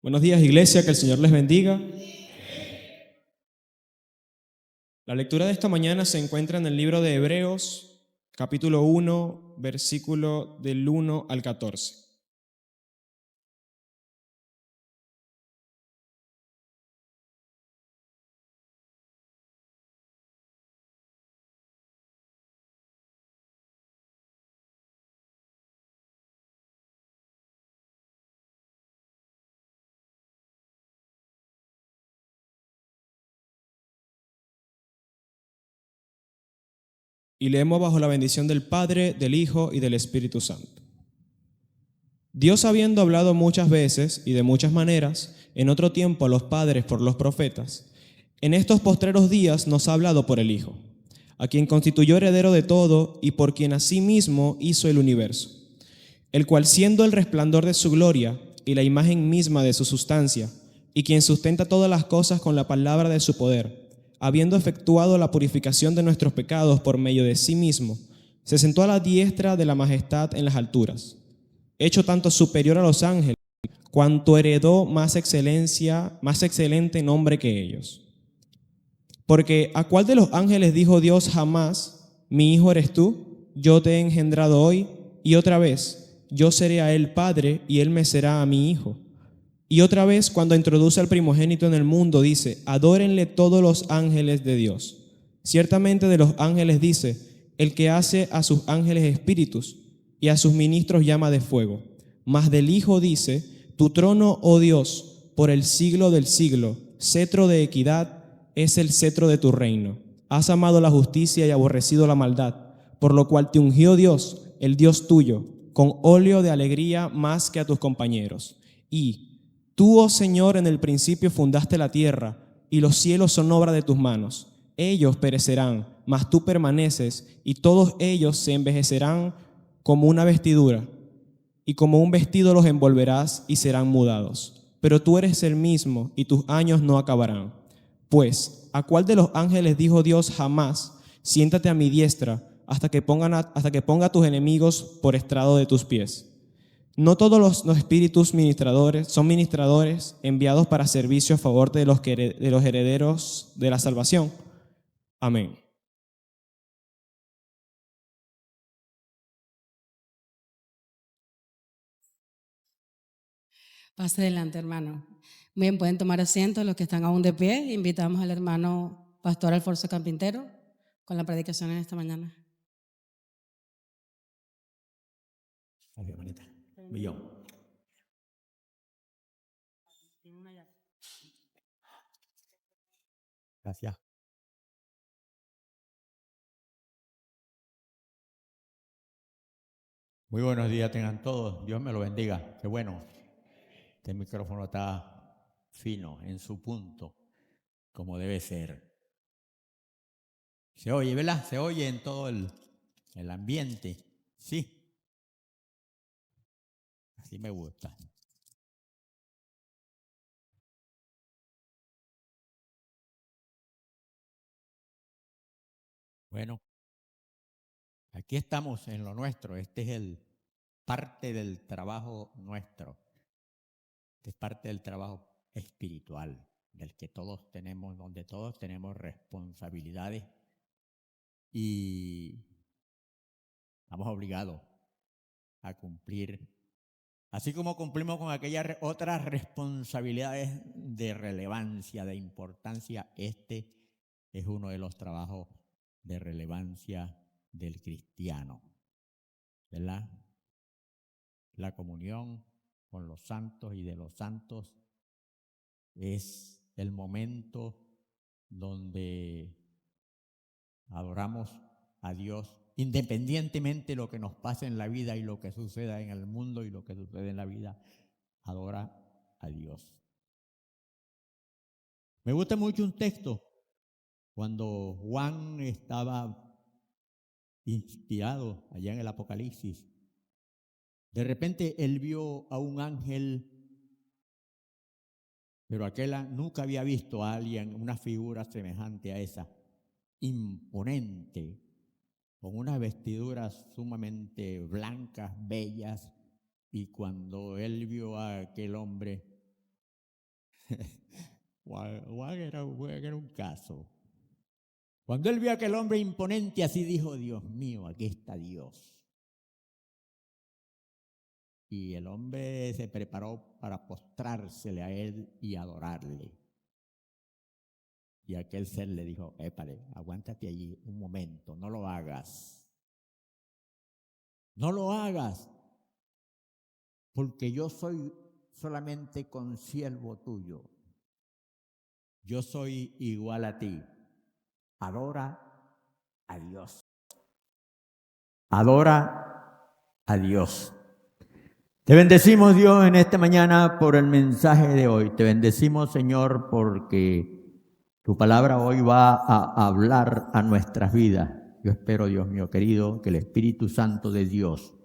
Buenos días, iglesia, que el Señor les bendiga. La lectura de esta mañana se encuentra en el libro de Hebreos, capítulo 1, versículo del 1 al 14. Y leemos bajo la bendición del Padre, del Hijo y del Espíritu Santo. Dios, habiendo hablado muchas veces y de muchas maneras, en otro tiempo a los padres por los profetas, en estos postreros días nos ha hablado por el Hijo, a quien constituyó heredero de todo y por quien asimismo hizo el universo, el cual, siendo el resplandor de su gloria y la imagen misma de su sustancia, y quien sustenta todas las cosas con la palabra de su poder, habiendo efectuado la purificación de nuestros pecados por medio de sí mismo, se sentó a la diestra de la majestad en las alturas, hecho tanto superior a los ángeles, cuanto heredó más excelencia, más excelente nombre que ellos. Porque ¿a cuál de los ángeles dijo Dios jamás: mi hijo eres tú, yo te he engendrado hoy? Y otra vez: yo seré a él padre y él me será a mi hijo. Y otra vez, cuando introduce al primogénito en el mundo, dice: adórenle todos los ángeles de Dios. Ciertamente de los ángeles dice: el que hace a sus ángeles espíritus y a sus ministros llama de fuego. Mas del Hijo dice: tu trono, oh Dios, por el siglo del siglo, cetro de equidad es el cetro de tu reino. Has amado la justicia y aborrecido la maldad, por lo cual te ungió Dios, el Dios tuyo, con óleo de alegría más que a tus compañeros. Y tú, oh Señor, en el principio fundaste la tierra, y los cielos son obra de tus manos. Ellos perecerán, mas tú permaneces, y todos ellos se envejecerán como una vestidura, y como un vestido los envolverás y serán mudados. Pero tú eres el mismo, y tus años no acabarán. Pues, ¿a cuál de los ángeles dijo Dios jamás: siéntate a mi diestra hasta que ponga a tus enemigos por estrado de tus pies? No todos los espíritus ministradores son ministradores enviados para servicio a favor de los herederos de la salvación. Amén. Pase adelante, hermano. Bien, pueden tomar asiento los que están aún de pie. Invitamos al hermano Pastor Alfonso Carpintero con la predicación en esta mañana. Adiós, manita. Millón. Gracias. Muy buenos días tengan todos. Dios me lo bendiga. Qué bueno. Este micrófono está fino, en su punto, como debe ser. Se oye, ¿verdad? Se oye en todo el ambiente. Sí. Así me gusta. Bueno, aquí estamos en lo nuestro. Este es parte del trabajo nuestro. Este es parte del trabajo espiritual, del que todos tenemos, donde todos tenemos responsabilidades y estamos obligados a cumplir, así como cumplimos con aquellas otras responsabilidades de relevancia, de importancia. Este es uno de los trabajos de relevancia del cristiano, ¿verdad? La comunión con los santos y de los santos es el momento donde adoramos a Dios, independientemente de lo que nos pase en la vida y lo que suceda en el mundo y lo que sucede en la vida, adora a Dios. Me gusta mucho un texto cuando Juan estaba inspirado allá en el Apocalipsis. De repente él vio a un ángel, pero aquel nunca había visto a alguien, una figura semejante a esa, imponente, con unas vestiduras sumamente blancas, bellas, y cuando él vio a aquel hombre, Juan era un caso. Cuando él vio a aquel hombre imponente así, dijo, Dios mío, aquí está Dios. Y el hombre se preparó para postrársele a él y adorarle. Y aquel ser le dijo, épale, aguántate allí un momento, no lo hagas. No lo hagas, porque yo soy solamente consiervo tuyo. Yo soy igual a ti. Adora a Dios. Adora a Dios. Te bendecimos, Dios, en esta mañana por el mensaje de hoy. Te bendecimos, Señor, porque tu palabra hoy va a hablar a nuestras vidas. Yo espero, Dios mío querido, que el Espíritu Santo de Dios,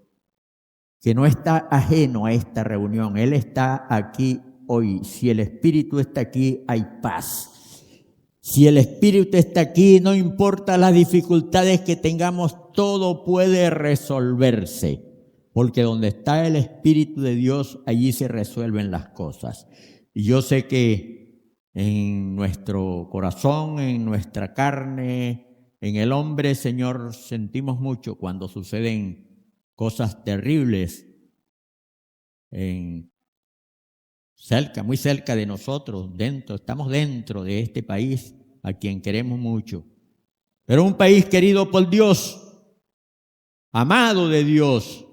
que no está ajeno a esta reunión, Él está aquí hoy. Si el Espíritu está aquí, hay paz. Si el Espíritu está aquí, no importa las dificultades que tengamos, todo puede resolverse. Porque donde está el Espíritu de Dios, allí se resuelven las cosas. Y yo sé que en nuestro corazón, en nuestra carne, en el hombre, Señor, sentimos mucho cuando suceden cosas terribles muy cerca de nosotros, estamos dentro de este país a quien queremos mucho. Pero un país querido por Dios, amado de Dios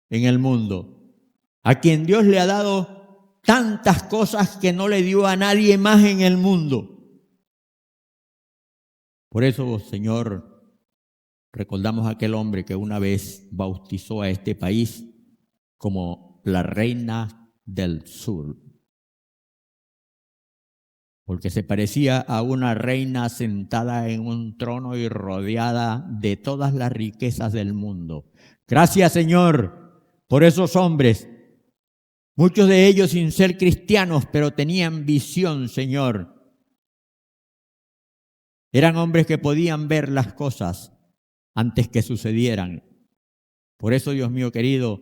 en el mundo, a quien Dios le ha dado tantas cosas que no le dio a nadie más en el mundo. Por eso, Señor, recordamos a aquel hombre que una vez bautizó a este país como la reina del sur, porque se parecía a una reina sentada en un trono y rodeada de todas las riquezas del mundo. Gracias, Señor, por esos hombres, muchos de ellos sin ser cristianos, pero tenían visión, Señor. Eran hombres que podían ver las cosas antes que sucedieran. Por eso, Dios mío querido,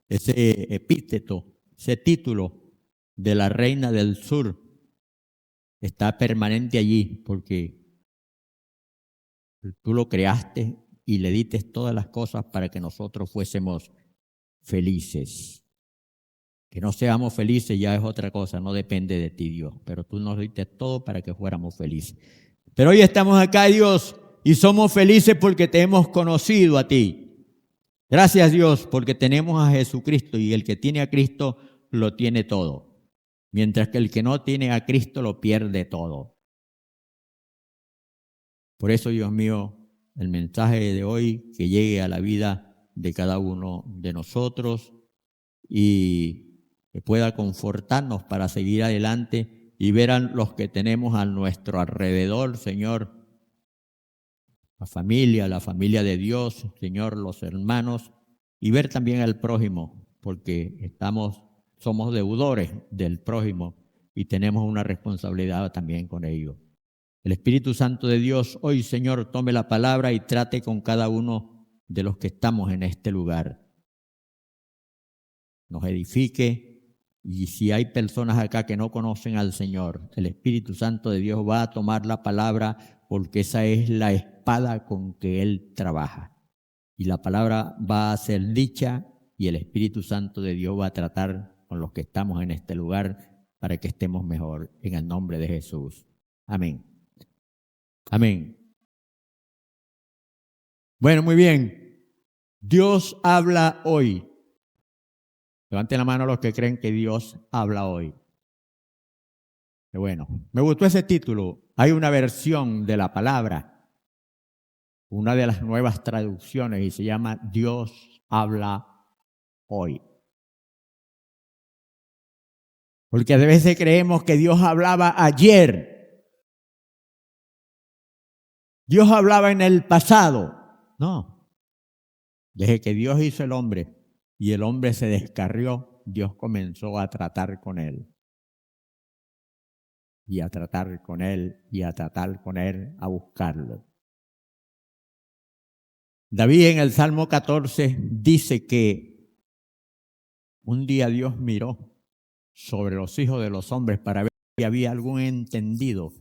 ese epíteto, ese título de la reina del sur está permanente allí, porque tú lo creaste y le diste todas las cosas para que nosotros fuésemos felices. Que no seamos felices ya es otra cosa, no depende de ti, Dios, pero tú nos diste todo para que fuéramos felices. Pero hoy estamos acá, Dios, y somos felices porque te hemos conocido a ti. Gracias, Dios, porque tenemos a Jesucristo, y el que tiene a Cristo lo tiene todo, mientras que el que no tiene a Cristo lo pierde todo. Por eso, Dios mío, el mensaje de hoy que llegue a la vida de cada uno de nosotros y que pueda confortarnos para seguir adelante y ver a los que tenemos a nuestro alrededor, Señor, la familia de Dios, Señor, los hermanos, y ver también al prójimo, porque somos deudores del prójimo y tenemos una responsabilidad también con ellos. El Espíritu Santo de Dios hoy, Señor, tome la palabra y trate con cada uno de los que estamos en este lugar. Nos edifique, y si hay personas acá que no conocen al Señor, el Espíritu Santo de Dios va a tomar la palabra, porque esa es la espada con que Él trabaja. Y la palabra va a ser dicha y el Espíritu Santo de Dios va a tratar con los que estamos en este lugar para que estemos mejor, en el nombre de Jesús. Amén. Amén. Bueno, muy bien. Dios habla hoy. Levanten la mano los que creen que Dios habla hoy. Qué bueno. Me gustó ese título. Hay una versión de la palabra, una de las nuevas traducciones, y se llama Dios habla hoy. Porque a veces creemos que Dios hablaba ayer. Dios hablaba en el pasado. No. Desde que Dios hizo el hombre y el hombre se descarrió, Dios comenzó a tratar con él. Y a tratar con él, y a tratar con él, a buscarlo. David en el Salmo 14 dice que un día Dios miró sobre los hijos de los hombres para ver había algún entendido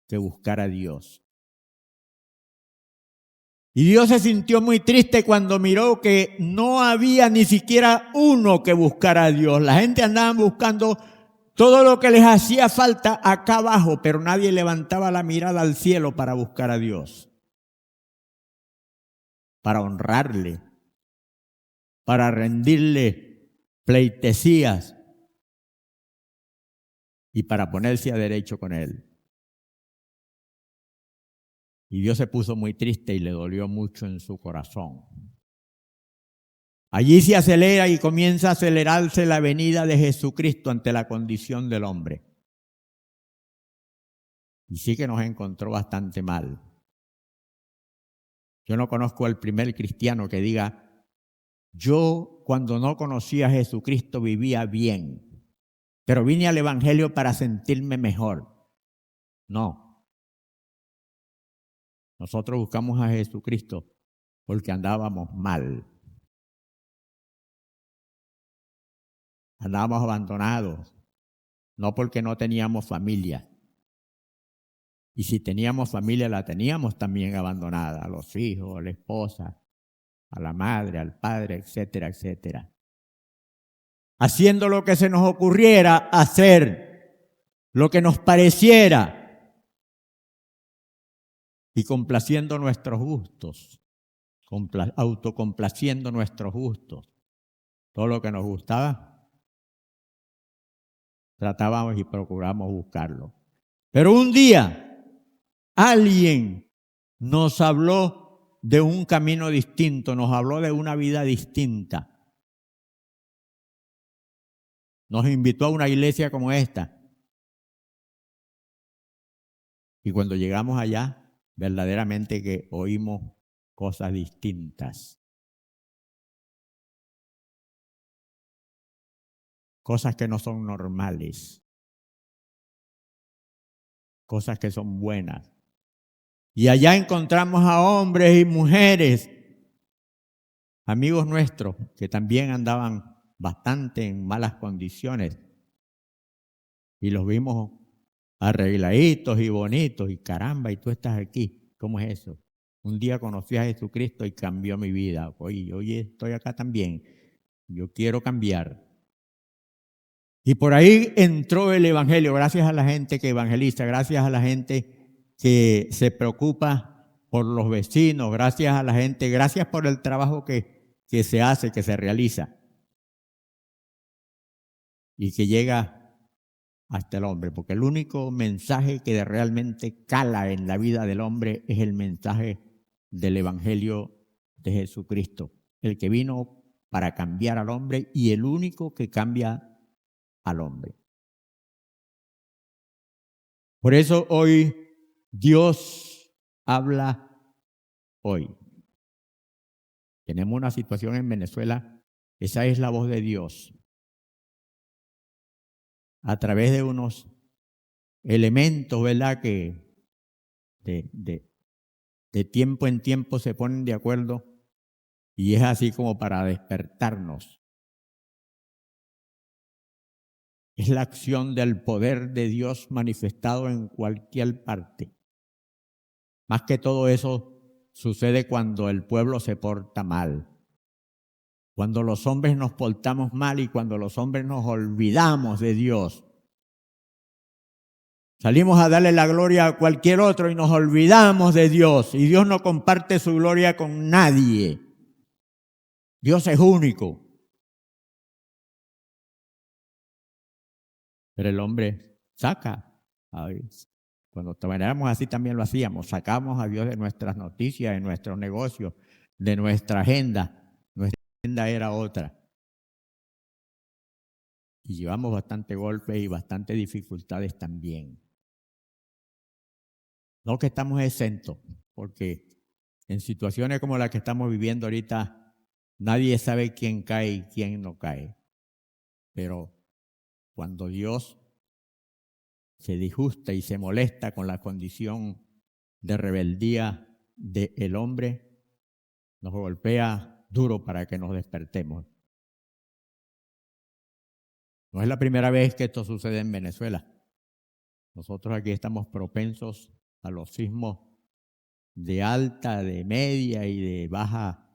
que buscara a Dios. Y Dios se sintió muy triste cuando miró que no había ni siquiera uno que buscara a Dios. La gente andaba buscando todo lo que les hacía falta acá abajo, pero nadie levantaba la mirada al cielo para buscar a Dios, para honrarle, para rendirle pleitesías y para ponerse a derecho con Él. Y Dios se puso muy triste y le dolió mucho en su corazón. Allí se acelera y comienza a acelerarse la venida de Jesucristo ante la condición del hombre. Y sí que nos encontró bastante mal. Yo no conozco al primer cristiano que diga, yo cuando no conocía a Jesucristo vivía bien, pero vine al Evangelio para sentirme mejor. No. Nosotros buscamos a Jesucristo porque andábamos mal. Andábamos abandonados, no porque no teníamos familia. Y si teníamos familia, la teníamos también abandonada, a los hijos, a la esposa, a la madre, al padre, etcétera, etcétera. Haciendo lo que se nos ocurriera hacer, lo que nos pareciera, y complaciendo nuestros gustos, autocomplaciendo nuestros gustos. Todo lo que nos gustaba, tratábamos y procuramos buscarlo. Pero un día, alguien nos habló de un camino distinto, nos habló de una vida distinta. Nos invitó a una iglesia como esta. Y cuando llegamos allá, verdaderamente que oímos cosas distintas. Cosas que no son normales. Cosas que son buenas. Y allá encontramos a hombres y mujeres, amigos nuestros, que también andaban bastante en malas condiciones. Y los vimos arregladitos y bonitos. Y caramba, y tú estás aquí. ¿Cómo es eso? Un día conocí a Jesucristo y cambió mi vida. Oye, estoy acá también. Yo quiero cambiar. Y por ahí entró el Evangelio, gracias a la gente que evangeliza, gracias a la gente que se preocupa por los vecinos, gracias a la gente, gracias por el trabajo que se hace, que se realiza y que llega hasta el hombre, porque el único mensaje que realmente cala en la vida del hombre es el mensaje del Evangelio de Jesucristo, el que vino para cambiar al hombre y el único que cambia al hombre. Por eso hoy Dios habla hoy. Tenemos una situación en Venezuela, esa es la voz de Dios. A través de unos elementos, ¿verdad?, que de tiempo en tiempo se ponen de acuerdo y es así como para despertarnos. Es la acción del poder de Dios manifestado en cualquier parte. Más que todo eso sucede cuando el pueblo se porta mal. Cuando los hombres nos portamos mal y cuando los hombres nos olvidamos de Dios. Salimos a darle la gloria a cualquier otro y nos olvidamos de Dios. Y Dios no comparte su gloria con nadie. Dios es único. Pero el hombre saca. Cuando trabajamos así también lo hacíamos. Sacamos a Dios de nuestras noticias, de nuestros negocios, de nuestra agenda. Nuestra agenda era otra. Y llevamos bastante golpes y bastante dificultades también. No que estamos exentos, porque en situaciones como la que estamos viviendo ahorita, nadie sabe quién cae y quién no cae. Pero cuando Dios se disgusta y se molesta con la condición de rebeldía del hombre, nos golpea duro para que nos despertemos. No es la primera vez que esto sucede en Venezuela. Nosotros aquí estamos propensos a los sismos de alta, de media y de baja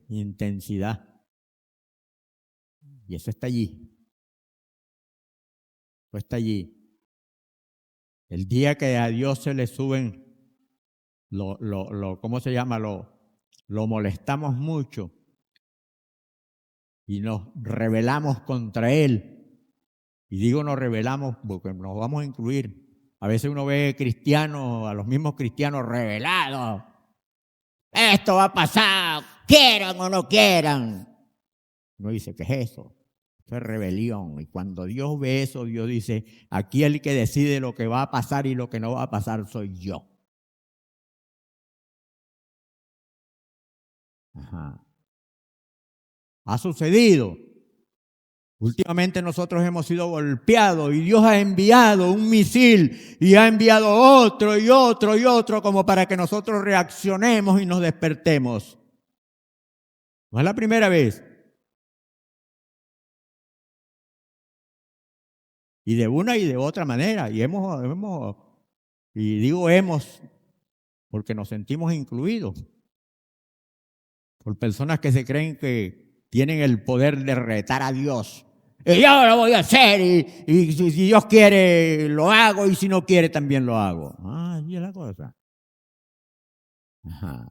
intensidad. Y eso está allí. Eso está allí. El día que a Dios se le suben, ¿cómo se llama? Lo molestamos mucho y nos rebelamos contra Él. Y digo nos rebelamos porque nos vamos a incluir. A veces uno ve cristianos, a los mismos cristianos rebelados. Esto va a pasar, quieran o no quieran. Uno dice, ¿qué es eso? Eso es rebelión. Y cuando Dios ve eso, Dios dice, aquí el que decide lo que va a pasar y lo que no va a pasar soy yo. Ajá. Ha sucedido. Últimamente nosotros hemos sido golpeados y Dios ha enviado un misil y ha enviado otro y otro y otro como para que nosotros reaccionemos y nos despertemos. No es la primera vez. Y de una y de otra manera. Y y digo hemos, porque nos sentimos incluidos por personas que se creen que tienen el poder de retar a Dios. Y yo lo voy a hacer, y si Dios quiere lo hago, y si no quiere también lo hago. Ah, así es la cosa. Ajá.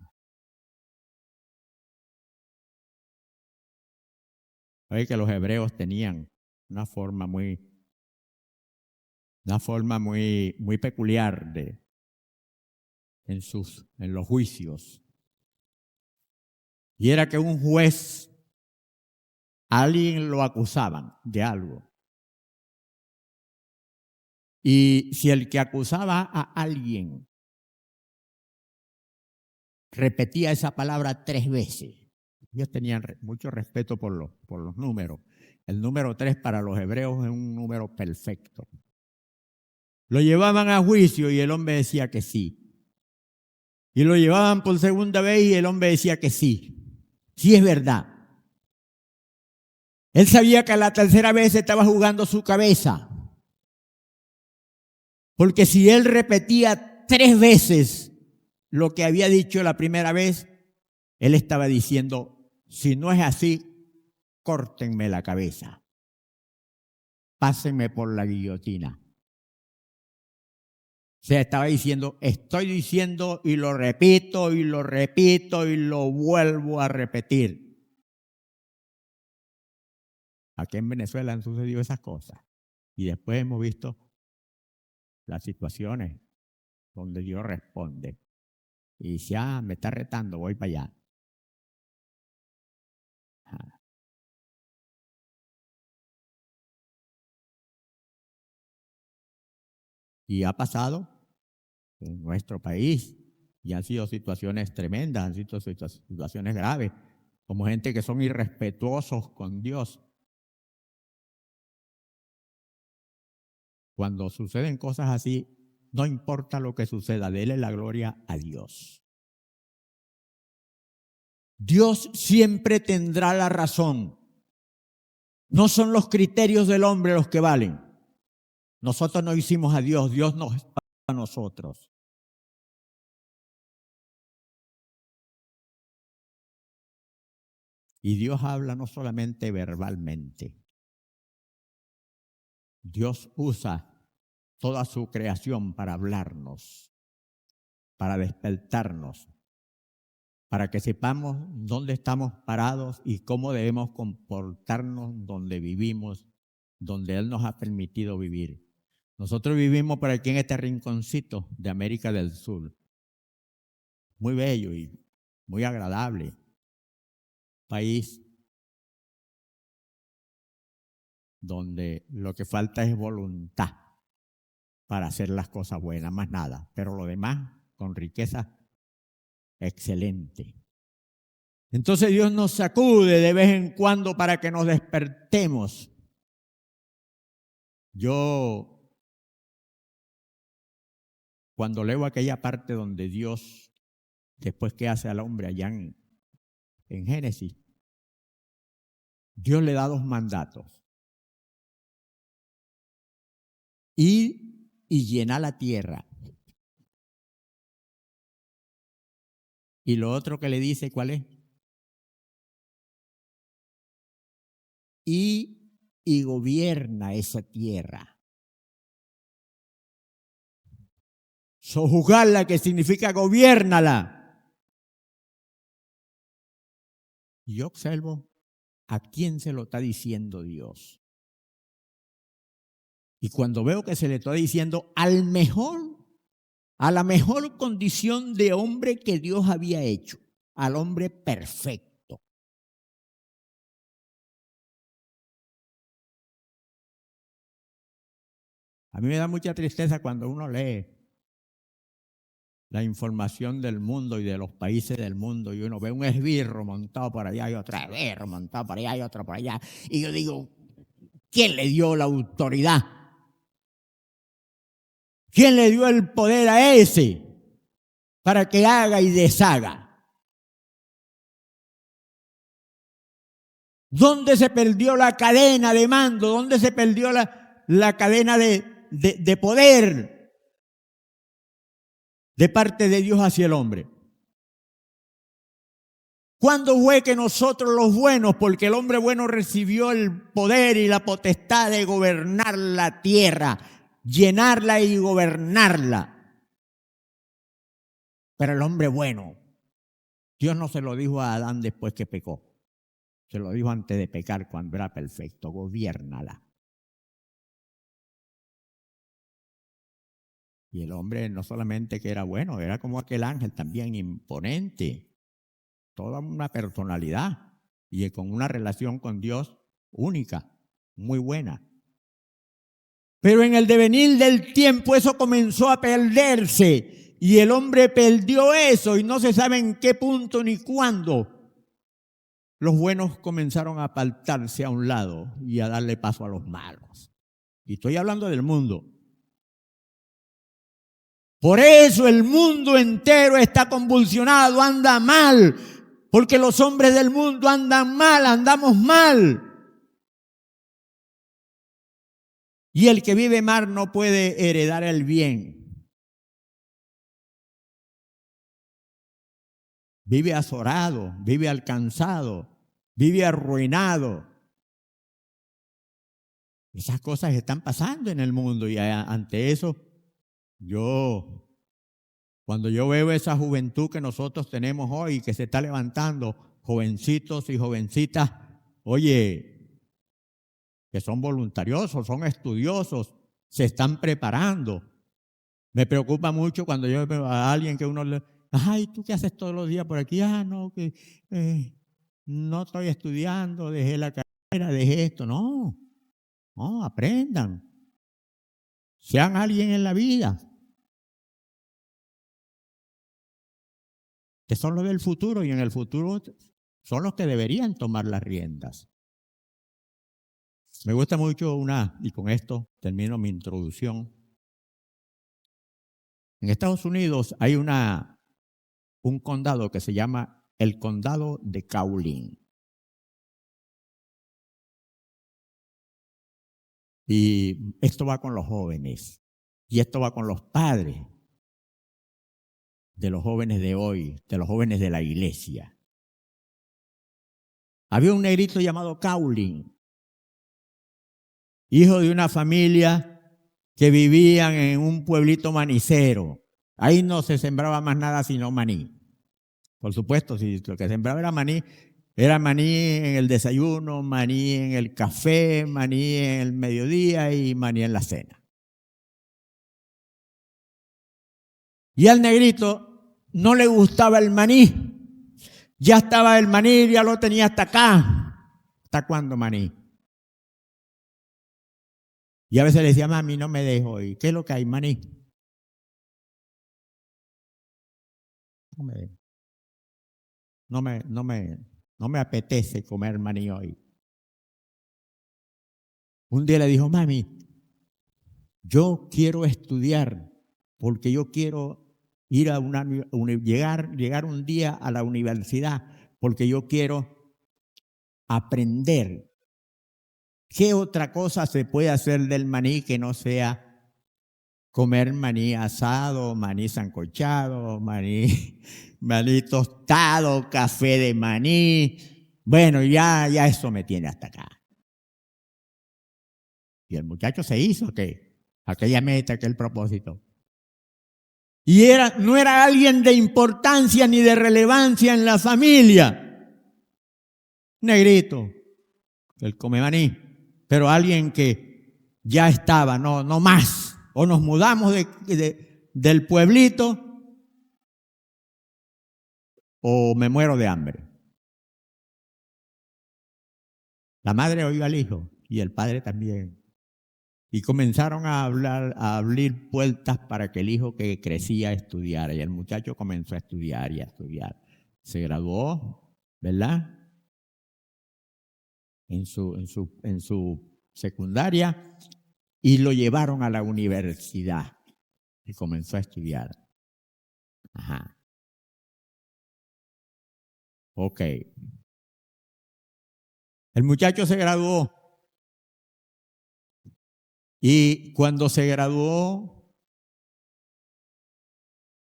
Oye, que los hebreos tenían una forma muy peculiar en los juicios. Y era que un juez, a alguien lo acusaban de algo. Y si el que acusaba a alguien repetía esa palabra 3 veces, ellos tenían mucho respeto por los números. El número 3 para los hebreos es un número perfecto. Lo llevaban a juicio y el hombre decía que sí. Y lo llevaban por segunda vez y el hombre decía que sí. Sí es verdad. Él sabía que a la tercera vez estaba jugando su cabeza. Porque si él repetía 3 veces lo que había dicho la primera vez, él estaba diciendo, si no es así, córtenme la cabeza. Pásenme por la guillotina. O sea, estaba diciendo, estoy diciendo y lo repito y lo repito y lo vuelvo a repetir. Aquí en Venezuela han sucedido esas cosas. Y después hemos visto las situaciones donde Dios responde. Y dice, me está retando, voy para allá. Y ha pasado en nuestro país. Y han sido situaciones tremendas, han sido situaciones graves. Como gente que son irrespetuosos con Dios. Cuando suceden cosas así, no importa lo que suceda, dele la gloria a Dios. Dios siempre tendrá la razón. No son los criterios del hombre los que valen. Nosotros no hicimos a Dios, Dios nos hizo a nosotros. Y Dios habla no solamente verbalmente. Dios usa toda su creación para hablarnos, para despertarnos, para que sepamos dónde estamos parados y cómo debemos comportarnos donde vivimos, donde Él nos ha permitido vivir. Nosotros vivimos por aquí en este rinconcito de América del Sur. Muy bello y muy agradable. País donde lo que falta es voluntad para hacer las cosas buenas, más nada. Pero lo demás, con riqueza excelente. Entonces Dios nos sacude de vez en cuando para que nos despertemos. Yo, cuando leo aquella parte donde Dios, después que hace al hombre allá en Génesis, Dios le da 2 mandatos. y llenar la tierra. Y lo otro que le dice, ¿cuál es? Y gobierna esa tierra. Sojuzgarla, que significa gobiérnala. Y yo observo a quién se lo está diciendo Dios. Y cuando veo que se le está diciendo a la mejor condición de hombre que Dios había hecho, al hombre perfecto. A mí me da mucha tristeza cuando uno lee la información del mundo y de los países del mundo y uno ve un esbirro montado por allá y otro esbirro montado por allá y otro por allá. Y yo digo, ¿quién le dio la autoridad? ¿Quién le dio el poder a ese para que haga y deshaga? ¿Dónde se perdió la cadena de mando? ¿Dónde se perdió la cadena de poder de parte de Dios hacia el hombre? ¿Cuándo fue que nosotros los buenos, porque el hombre bueno recibió el poder y la potestad de gobernar la tierra, llenarla y gobernarla? Pero el hombre bueno, Dios no se lo dijo a Adán después que pecó. Se lo dijo antes de pecar, cuando era perfecto. Gobiérnala. Y el hombre no solamente que era bueno, era como aquel ángel también imponente. Toda una personalidad y con una relación con Dios única, muy buena. Pero en el devenir del tiempo eso comenzó a perderse y el hombre perdió eso y no se sabe en qué punto ni cuándo. Los buenos comenzaron a apartarse a un lado y a darle paso a los malos. Y estoy hablando del mundo. Por eso el mundo entero está convulsionado, anda mal, porque los hombres del mundo andan mal, andamos mal. Y el que vive mal no puede heredar el bien. Vive azorado, vive alcanzado, vive arruinado. Esas cosas están pasando en el mundo y ante eso, cuando yo veo esa juventud que nosotros tenemos hoy, que se está levantando, jovencitos y jovencitas, oye, que son voluntariosos, son estudiosos, se están preparando. Me preocupa mucho cuando yo veo a alguien que uno le, ay, ¿tú qué haces todos los días por aquí? Ah, no, que no estoy estudiando, dejé la carrera, dejé esto. No, aprendan. Sean alguien en la vida. Que son los del futuro y en el futuro son los que deberían tomar las riendas. Me gusta mucho y con esto termino mi introducción. En Estados Unidos hay un condado que se llama el condado de Cowlin. Y esto va con los jóvenes. Y esto va con los padres de los jóvenes de hoy, de los jóvenes de la iglesia. Había un negrito llamado Cowlin, hijo de una familia que vivían en un pueblito manicero. Ahí no se sembraba más nada sino maní. Por supuesto, si lo que sembraba era maní en el desayuno, maní en el café, maní en el mediodía y maní en la cena. Y al negrito no le gustaba el maní. Ya estaba el maní, ya lo tenía hasta acá. ¿Hasta cuándo maní? Y a veces le decía, mami, no me dejo. ¿Y qué es lo que hay, maní? No me apetece comer maní hoy. Un día le dijo, mami, yo quiero estudiar porque yo quiero ir a llegar un día a la universidad porque yo quiero aprender. ¿Qué otra cosa se puede hacer del maní que no sea comer maní asado, maní sancochado, maní tostado, café de maní. Bueno, ya eso me tiene hasta acá. Y el muchacho se hizo aquella meta, aquel propósito. Y no era alguien de importancia ni de relevancia en la familia. Negrito, él come maní, pero alguien que ya estaba, no más. O nos mudamos del pueblito o me muero de hambre. La madre oyó al hijo y el padre también. Y comenzaron a abrir puertas para que el hijo que crecía estudiara. Y el muchacho comenzó a estudiar y a estudiar. Se graduó, ¿verdad? En su secundaria y lo llevaron a la universidad y comenzó a estudiar. Ajá. Ok. El muchacho se graduó. Y cuando se graduó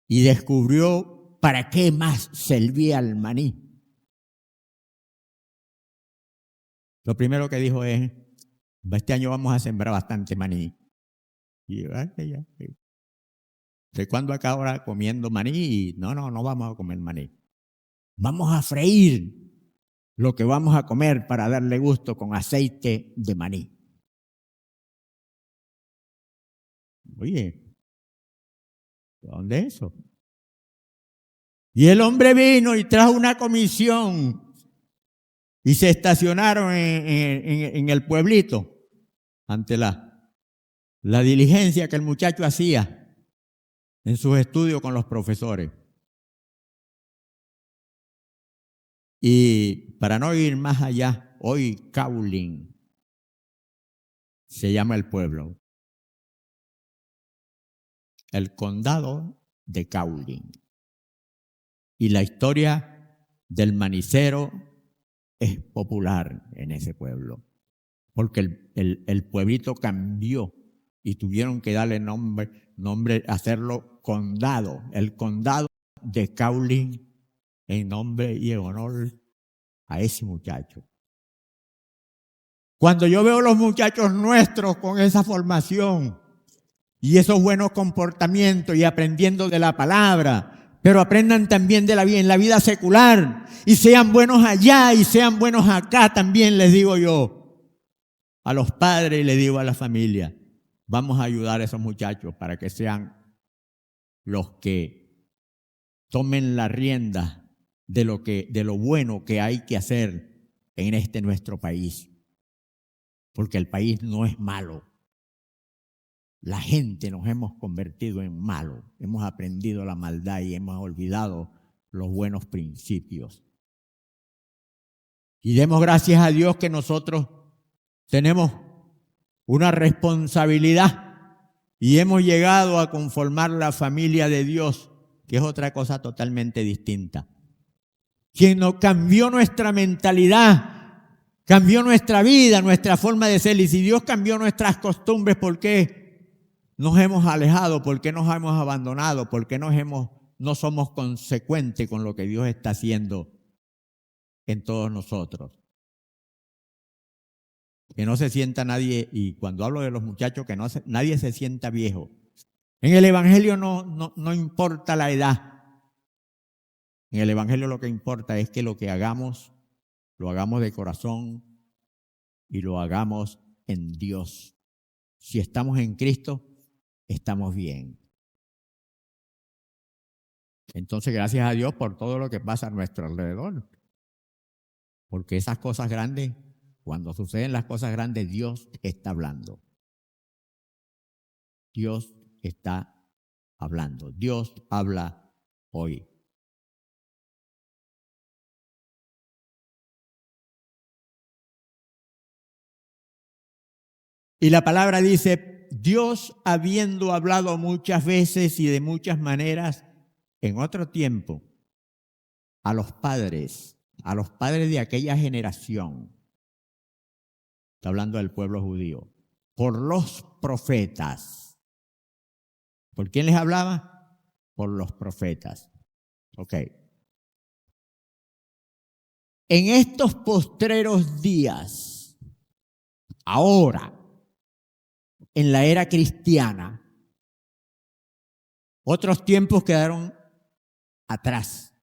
y descubrió para qué más servía el maní, lo primero que dijo es, este año vamos a sembrar bastante maní. Y yo, ¿de cuándo acá ahora comiendo maní? Y no vamos a comer maní. Vamos a freír lo que vamos a comer para darle gusto con aceite de maní. Oye, ¿dónde es eso? Y el hombre vino y trajo una comisión y se estacionaron en el pueblito ante la diligencia que el muchacho hacía en sus estudios con los profesores. Y para no ir más allá, hoy Caulín se llama el pueblo. El condado de Caulín. Y la historia del manicero es popular en ese pueblo. Porque el pueblito cambió y tuvieron que darle nombre, hacerlo condado. El condado de Caulín en nombre y en honor a ese muchacho. Cuando yo veo los muchachos nuestros con esa formación y esos buenos comportamientos y aprendiendo de la palabra, pero aprendan también en la vida secular y sean buenos allá y sean buenos acá también, les digo yo, a los padres y les digo a la familia, vamos a ayudar a esos muchachos para que sean los que tomen la rienda de lo bueno que hay que hacer en nuestro país. Porque el país no es malo. La gente nos hemos convertido en malos. Hemos aprendido la maldad y hemos olvidado los buenos principios. Y demos gracias a Dios que nosotros tenemos una responsabilidad y hemos llegado a conformar la familia de Dios, que es otra cosa totalmente distinta. Quien nos cambió nuestra mentalidad, cambió nuestra vida, nuestra forma de ser. Y si Dios cambió nuestras costumbres, ¿por qué nos hemos alejado? ¿Por qué nos hemos abandonado? ¿Por qué no somos consecuentes con lo que Dios está haciendo en todos nosotros? Que no se sienta nadie, y cuando hablo de los muchachos, que nadie se sienta viejo. En el Evangelio no importa la edad. En el Evangelio lo que importa es que lo que hagamos, lo hagamos de corazón y lo hagamos en Dios. Si estamos en Cristo, estamos bien. Entonces, gracias a Dios por todo lo que pasa a nuestro alrededor. Porque esas cosas grandes, cuando suceden las cosas grandes, Dios está hablando. Dios está hablando. Dios habla hoy. Y la palabra dice, Dios habiendo hablado muchas veces y de muchas maneras en otro tiempo a los padres de aquella generación, está hablando del pueblo judío, por los profetas. ¿Por quién les hablaba? Por los profetas. Ok. En estos postreros días, ahora, en la era cristiana, otros tiempos quedaron atrás.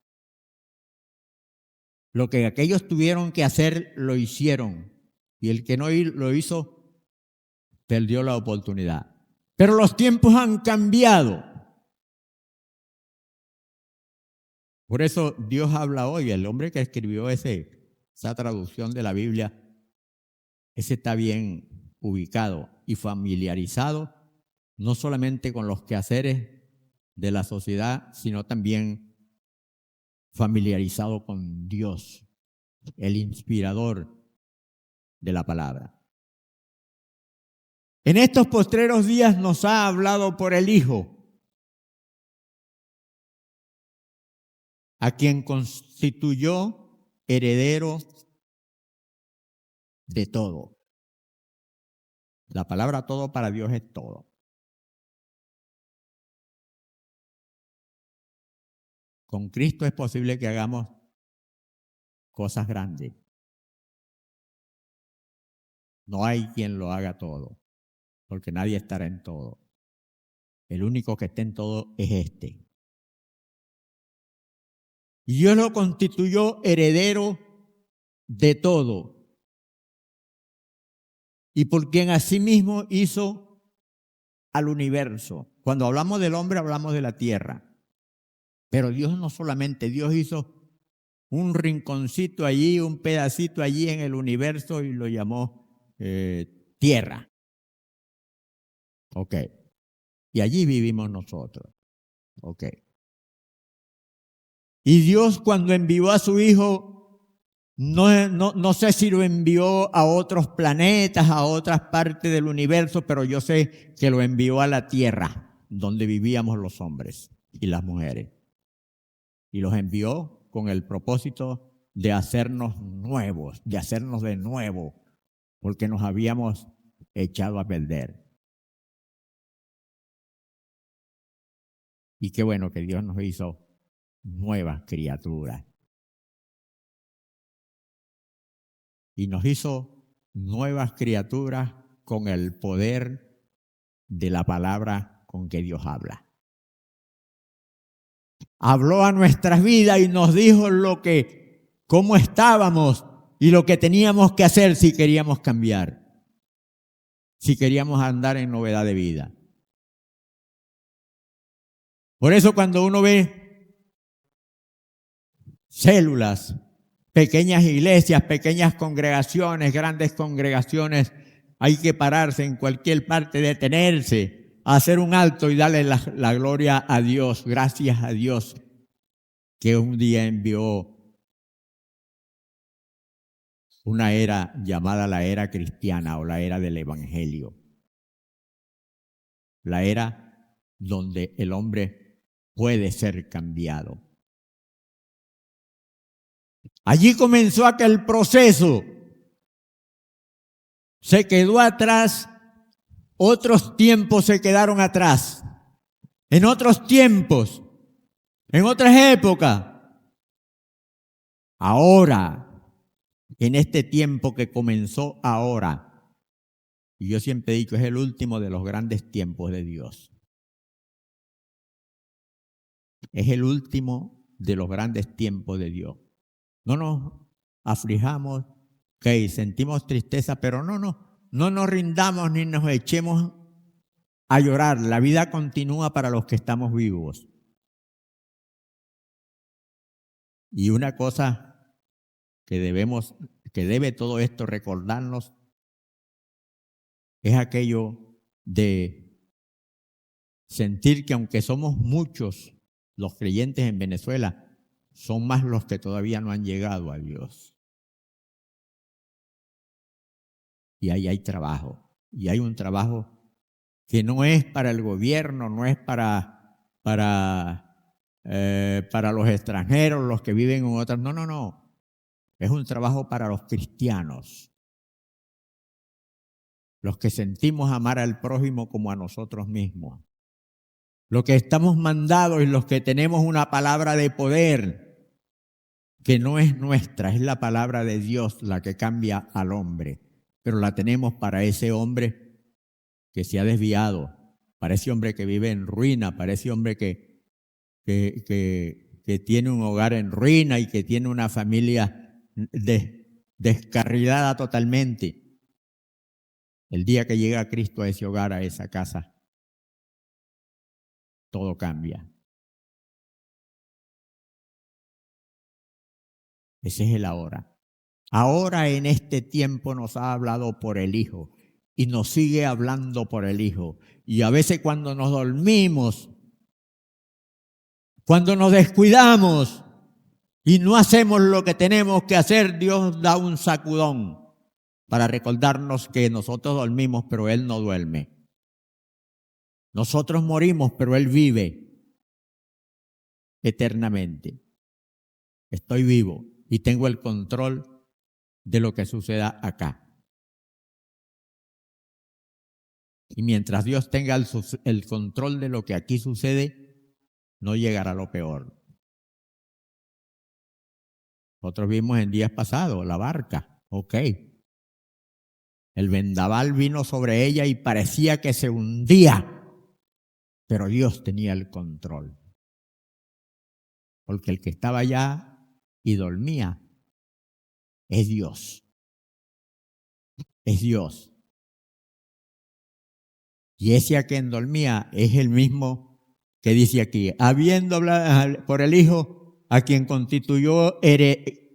Lo que aquellos tuvieron que hacer, lo hicieron. Y el que no lo hizo, perdió la oportunidad. Pero los tiempos han cambiado. Por eso Dios habla hoy. El hombre que escribió esa traducción de la Biblia, ese está bien ubicado y familiarizado, no solamente con los quehaceres de la sociedad, sino también familiarizado con Dios, el inspirador de la palabra. En estos postreros días nos ha hablado por el Hijo, a quien constituyó heredero de todo. La palabra todo para Dios es todo. Con Cristo es posible que hagamos cosas grandes. No hay quien lo haga todo, porque nadie estará en todo. El único que esté en todo es este. Y Dios lo constituyó heredero de todo. Y por quien asimismo hizo al universo. Cuando hablamos del hombre, hablamos de la tierra. Pero Dios no solamente, Dios hizo un rinconcito allí, un pedacito allí en el universo y lo llamó tierra. Ok. Y allí vivimos nosotros. Ok. Y Dios cuando envió a su Hijo, no sé si lo envió a otros planetas, a otras partes del universo, pero yo sé que lo envió a la tierra, donde vivíamos los hombres y las mujeres. Y los envió con el propósito de hacernos nuevos, de hacernos de nuevo, porque nos habíamos echado a perder. Y qué bueno que Dios nos hizo nuevas criaturas. Y nos hizo nuevas criaturas con el poder de la palabra con que Dios habla. Habló a nuestras vidas y nos dijo cómo estábamos y lo que teníamos que hacer si queríamos cambiar, si queríamos andar en novedad de vida. Por eso cuando uno ve células, pequeñas iglesias, pequeñas congregaciones, grandes congregaciones, hay que pararse en cualquier parte, detenerse, hacer un alto y darle la gloria a Dios. Gracias a Dios que un día envió una era llamada la era cristiana o la era del evangelio. La era donde el hombre puede ser cambiado. Allí comenzó aquel proceso. Se quedó atrás, otros tiempos se quedaron atrás. En otros tiempos, en otras épocas. Ahora, en este tiempo que comenzó ahora, y yo siempre he dicho, es el último de los grandes tiempos de Dios. Es el último de los grandes tiempos de Dios. No nos aflijamos, que sentimos tristeza, pero no nos rindamos ni nos echemos a llorar. La vida continúa para los que estamos vivos. Y una cosa que debe todo esto recordarnos es aquello de sentir que aunque somos muchos los creyentes en Venezuela, son más los que todavía no han llegado a Dios. Y ahí hay trabajo. Y hay un trabajo que no es para el gobierno, no es para los extranjeros, los que viven en otras. No. Es un trabajo para los cristianos. Los que sentimos amar al prójimo como a nosotros mismos. los que estamos mandados y los que tenemos una palabra de poder que no es nuestra, es la palabra de Dios la que cambia al hombre, pero la tenemos para ese hombre que se ha desviado, para ese hombre que vive en ruina, para ese hombre que tiene un hogar en ruina y que tiene una familia descarrilada totalmente. El día que llega Cristo a ese hogar, a esa casa, todo cambia. Ese es el ahora. Ahora en este tiempo nos ha hablado por el Hijo y nos sigue hablando por el Hijo. Y a veces cuando nos dormimos, cuando nos descuidamos y no hacemos lo que tenemos que hacer, Dios da un sacudón para recordarnos que nosotros dormimos, pero Él no duerme. Nosotros morimos, pero Él vive eternamente. Estoy vivo y tengo el control de lo que suceda acá. Y mientras Dios tenga el control de lo que aquí sucede, no llegará lo peor. Nosotros vimos en días pasados la barca, ok. El vendaval vino sobre ella y parecía que se hundía, pero Dios tenía el control. Porque el que estaba allá y dormía es Dios. Es Dios. Y ese a quien dormía es el mismo que dice aquí, habiendo hablado por el Hijo, a quien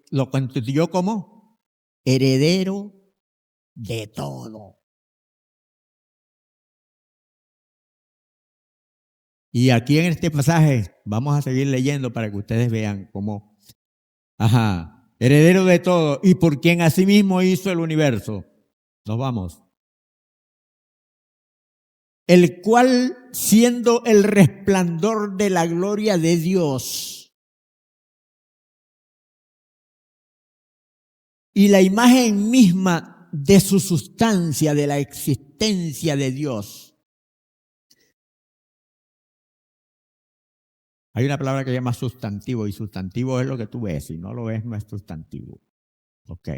lo constituyó como heredero de todo. Y aquí en este pasaje vamos a seguir leyendo para que ustedes vean cómo, heredero de todo y por quien asimismo hizo el universo. Nos vamos. El cual, siendo el resplandor de la gloria de Dios y la imagen misma de su sustancia, de la existencia de Dios. Hay una palabra que se llama sustantivo, y sustantivo es lo que tú ves, si no lo ves no es sustantivo. Ok.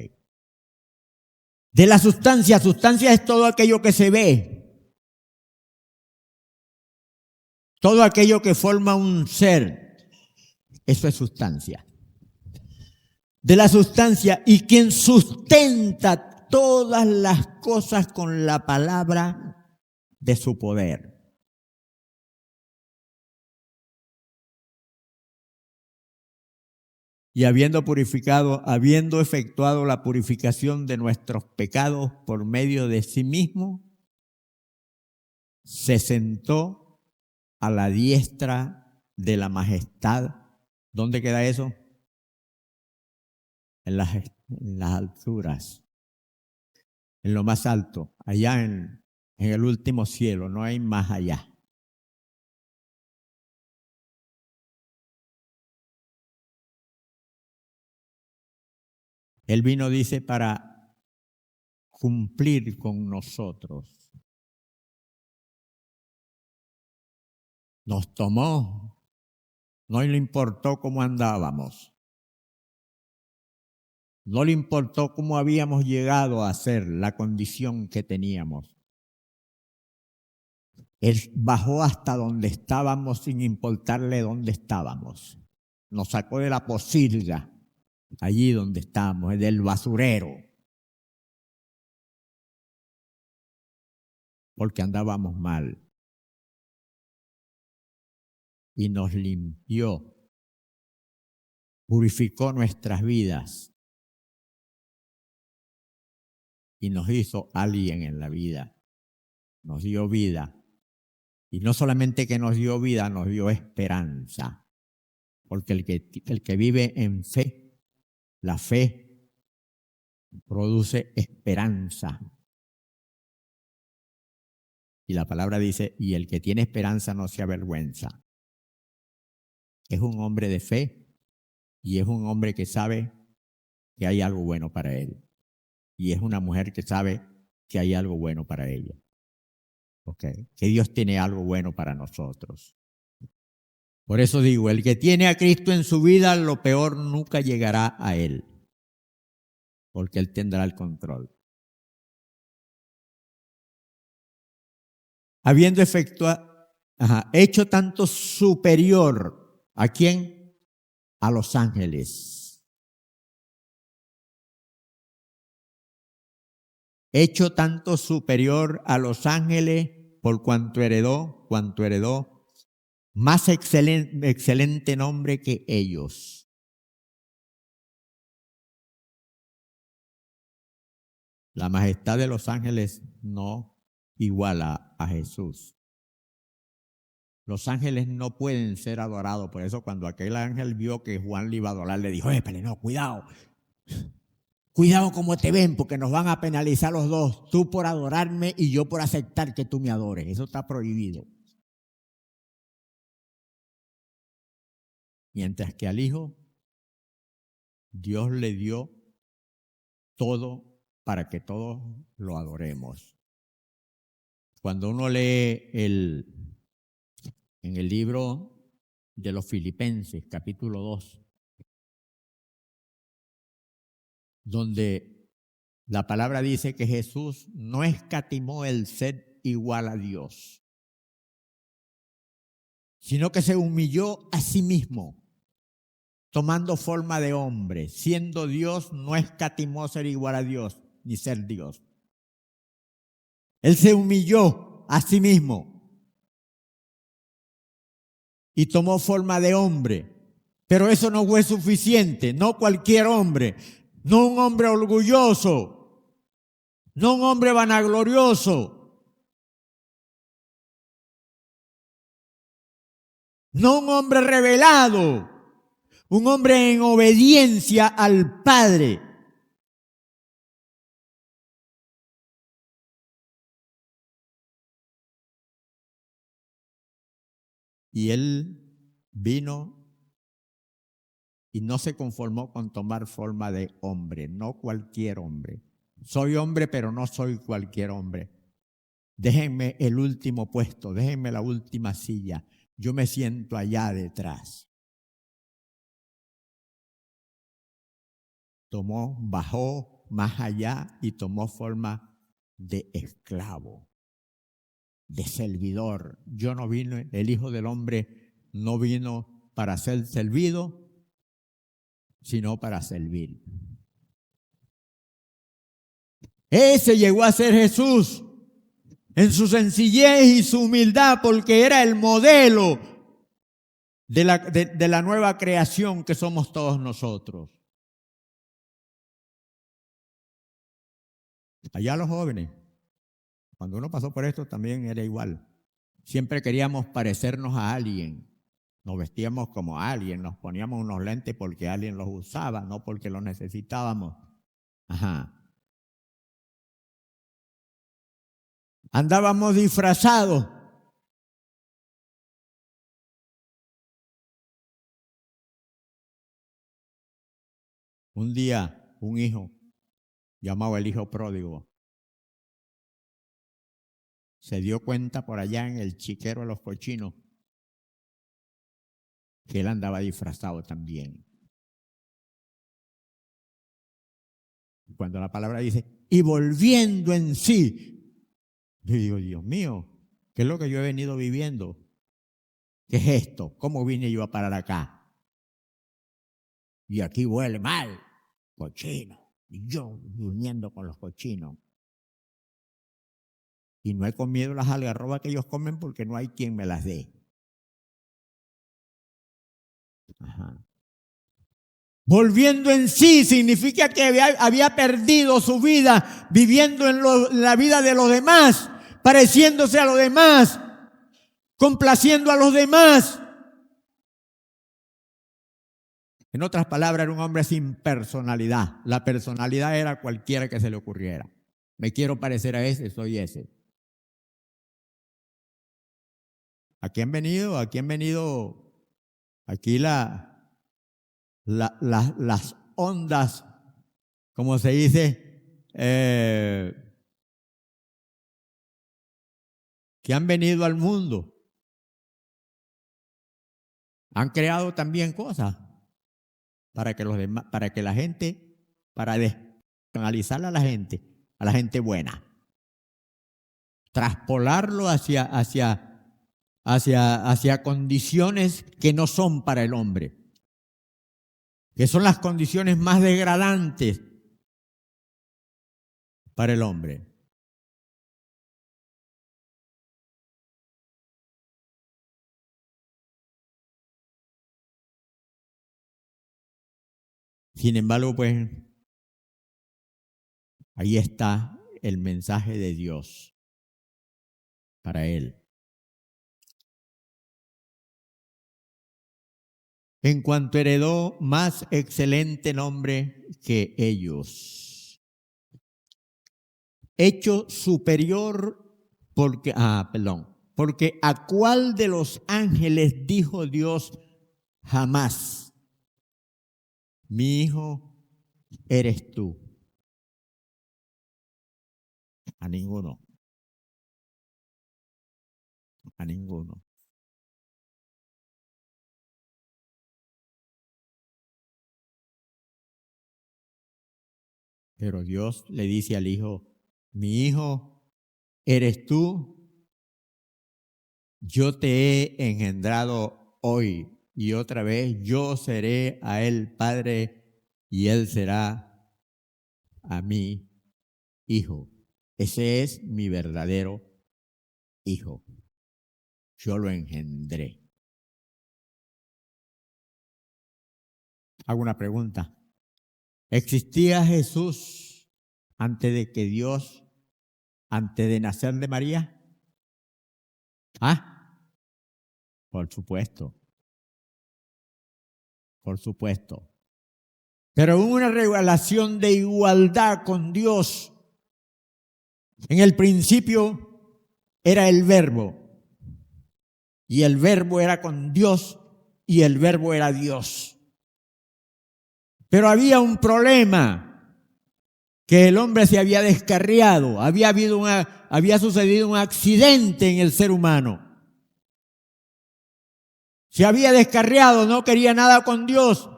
De la sustancia, sustancia es todo aquello que se ve, todo aquello que forma un ser, eso es sustancia. De la sustancia, y quien sustenta todas las cosas con la palabra de su poder. Y habiendo efectuado la purificación de nuestros pecados por medio de sí mismo, se sentó a la diestra de la majestad. ¿Dónde queda eso? En las alturas, en lo más alto, allá en el último cielo, no hay más allá. Él vino, dice, para cumplir con nosotros. Nos tomó, no le importó cómo andábamos. No le importó cómo habíamos llegado a ser, la condición que teníamos. Él bajó hasta donde estábamos sin importarle dónde estábamos. Nos sacó de la posilga, allí donde estábamos, del basurero. Porque andábamos mal. Y nos limpió, purificó nuestras vidas. Y nos hizo alguien en la vida. Nos dio vida. Y no solamente que nos dio vida, nos dio esperanza. Porque el que vive en fe, la fe produce esperanza. Y la palabra dice, y el que tiene esperanza no se avergüenza. Es un hombre de fe y es un hombre que sabe que hay algo bueno para él. Y es una mujer que sabe que hay algo bueno para ella. Okay. Que Dios tiene algo bueno para nosotros. Por eso digo, el que tiene a Cristo en su vida, lo peor nunca llegará a él, porque Él tendrá el control. Habiendo hecho tanto superior, ¿a quién? A los ángeles. Hecho tanto superior a los ángeles por cuanto heredó más excelente nombre que ellos. La majestad de los ángeles no iguala a Jesús. Los ángeles no pueden ser adorados. Por eso cuando aquel ángel vio que Juan le iba a adorar, le dijo, espere, no, cuidado. Cuidado como te ven, porque nos van a penalizar los dos. Tú por adorarme y yo por aceptar que tú me adores. Eso está prohibido. Mientras que al Hijo, Dios le dio todo para que todos lo adoremos. Cuando uno lee en el libro de los Filipenses, capítulo 2, donde la palabra dice que Jesús no escatimó el ser igual a Dios, sino que se humilló a sí mismo, tomando forma de hombre. Siendo Dios, no escatimó ser igual a Dios, ni ser Dios. Él se humilló a sí mismo y tomó forma de hombre. Pero eso no fue suficiente, no cualquier hombre, no un hombre orgulloso, no un hombre vanaglorioso, no un hombre rebelado, un hombre en obediencia al Padre. Y Él vino y no se conformó con tomar forma de hombre, no cualquier hombre. Soy hombre, pero no soy cualquier hombre. Déjenme el último puesto, déjenme la última silla. Yo me siento allá detrás. Bajó más allá y tomó forma de esclavo, de servidor. El Hijo del Hombre no vino para ser servido, sino para servir. Ese llegó a ser Jesús en su sencillez y su humildad, porque era el modelo de la nueva creación que somos todos nosotros. Allá los jóvenes, cuando uno pasó por esto también era igual. Siempre queríamos parecernos a alguien. Nos vestíamos como alguien, nos poníamos unos lentes porque alguien los usaba, no porque los necesitábamos. Andábamos disfrazados. Un día, un hijo, llamado el hijo pródigo, se dio cuenta por allá en el chiquero de los cochinos que él andaba disfrazado también. Cuando la palabra dice, y volviendo en sí, yo digo, Dios mío, ¿qué es lo que yo he venido viviendo? ¿Qué es esto? ¿Cómo vine yo a parar acá? Y aquí huele mal, cochino, y yo durmiendo con los cochinos. Y no he comido las algarrobas que ellos comen porque no hay quien me las dé. Volviendo en sí significa que había perdido su vida viviendo en la vida de los demás, pareciéndose a los demás, complaciendo a los demás. En otras palabras, era un hombre sin personalidad. La personalidad era cualquiera que se le ocurriera. Me quiero parecer a ese, soy ese. Aquí han venido, aquí las ondas, como se dice, que han venido al mundo. Han creado también cosas para que los demás, para descanalizar a la gente buena. Traspolarlo hacia condiciones que no son para el hombre, que son las condiciones más degradantes para el hombre. Sin embargo, pues, ahí está el mensaje de Dios para él. En cuanto heredó más excelente nombre que ellos, hecho superior porque a cuál de los ángeles dijo Dios jamás: mi hijo eres tú. A ninguno. A ninguno. Pero Dios le dice al hijo: mi hijo eres tú, yo te he engendrado hoy, y otra vez yo seré a él padre y él será a mí hijo. Ese es mi verdadero hijo. Yo lo engendré. Hago una pregunta. ¿Existía Jesús antes de nacer de María? ¿Ah? Por supuesto. Por supuesto. Pero hubo una relación de igualdad con Dios. En el principio era el Verbo. Y el Verbo era con Dios y el Verbo era Dios. Pero había un problema, que el hombre se había descarriado, había sucedido un accidente en el ser humano. Se había descarriado, no quería nada con Dios.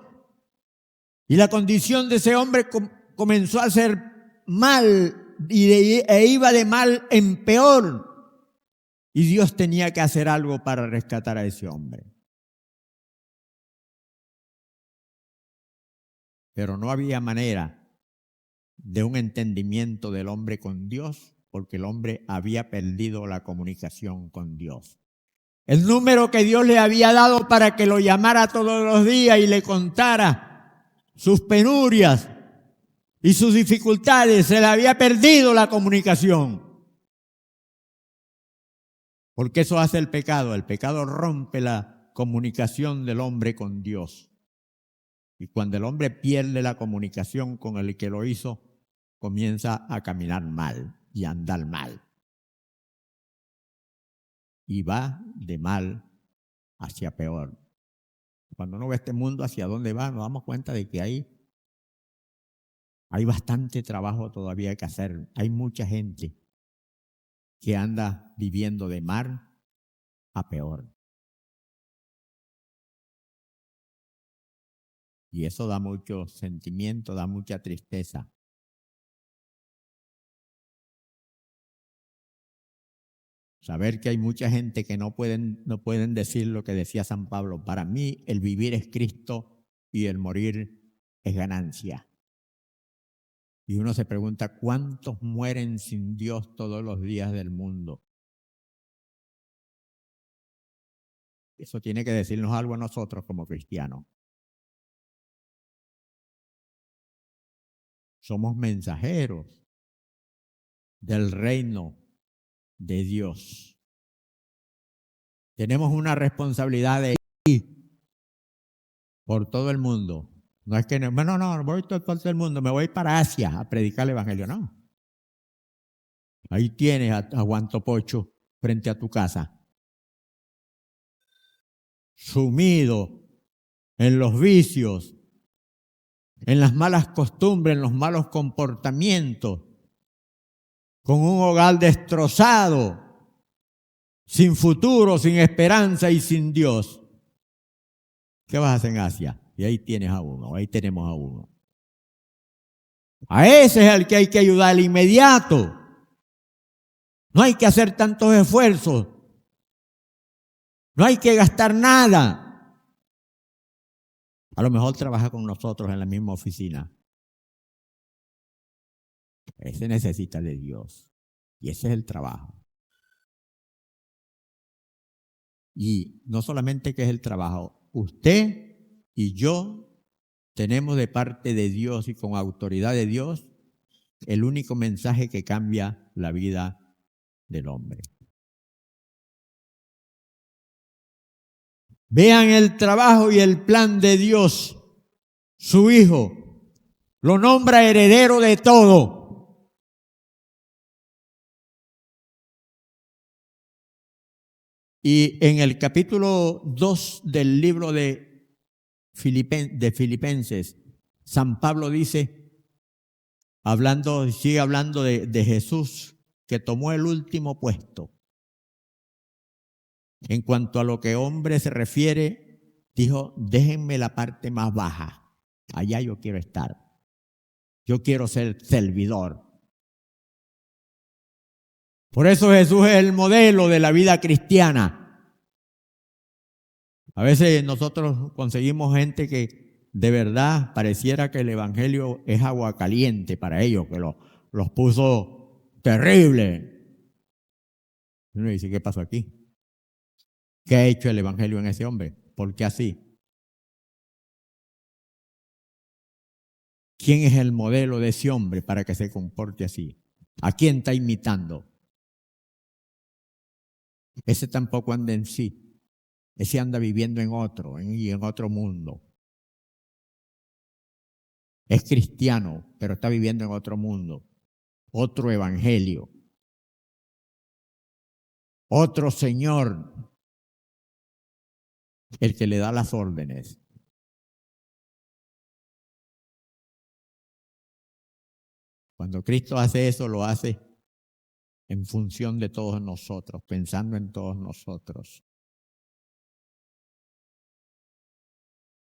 Y la condición de ese hombre comenzó a ser mal e iba de mal en peor. Y Dios tenía que hacer algo para rescatar a ese hombre. Pero no había manera de un entendimiento del hombre con Dios, porque el hombre había perdido la comunicación con Dios. El número que Dios le había dado para que lo llamara todos los días y le contara sus penurias y sus dificultades, se le había perdido la comunicación. Porque eso hace el pecado. El pecado rompe la comunicación del hombre con Dios. Y cuando el hombre pierde la comunicación con el que lo hizo, comienza a caminar mal y a andar mal. Y va de mal hacia peor. Cuando uno ve este mundo hacia dónde va, nos damos cuenta de que hay bastante trabajo todavía que hacer. Hay mucha gente que anda viviendo de mal a peor. Y eso da mucho sentimiento, da mucha tristeza. Saber que hay mucha gente que no pueden decir lo que decía San Pablo: para mí el vivir es Cristo y el morir es ganancia. Y uno se pregunta: ¿cuántos mueren sin Dios todos los días del mundo? Eso tiene que decirnos algo a nosotros como cristianos. Somos mensajeros del reino de Dios. Tenemos una responsabilidad de ir por todo el mundo. No es que no voy por todo el mundo, me voy para Asia a predicar el evangelio, no. Ahí tienes a Juan Topocho frente a tu casa, sumido en los vicios, en las malas costumbres, en los malos comportamientos, con un hogar destrozado, sin futuro, sin esperanza y sin Dios. ¿Qué vas a hacer en Asia? Y ahí tienes a uno, ahí tenemos a uno. A ese es al que hay que ayudar de inmediato. No hay que hacer tantos esfuerzos. No hay que gastar nada. A lo mejor trabaja con nosotros en la misma oficina. Ese necesita de Dios. Y ese es el trabajo. Y no solamente que es el trabajo, usted y yo tenemos de parte de Dios y con autoridad de Dios el único mensaje que cambia la vida del hombre. Vean el trabajo y el plan de Dios. Su Hijo lo nombra heredero de todo. Y en el capítulo 2 del libro de Filipenses, San Pablo dice, sigue hablando de Jesús, que tomó el último puesto. En cuanto a lo que hombre se refiere, dijo, déjenme la parte más baja. Allá yo quiero estar. Yo quiero ser servidor. Por eso Jesús es el modelo de la vida cristiana. A veces nosotros conseguimos gente que de verdad pareciera que el evangelio es agua caliente para ellos, que los puso terrible. Y uno dice, ¿qué pasó aquí? ¿Qué ha hecho el evangelio en ese hombre? ¿Por qué así? ¿Quién es el modelo de ese hombre para que se comporte así? ¿A quién está imitando? Ese tampoco anda en sí. Ese anda viviendo en otro mundo. Es cristiano, pero está viviendo en otro mundo. Otro evangelio. Otro Señor. El que le da las órdenes. Cuando Cristo hace eso, lo hace en función de todos nosotros, pensando en todos nosotros.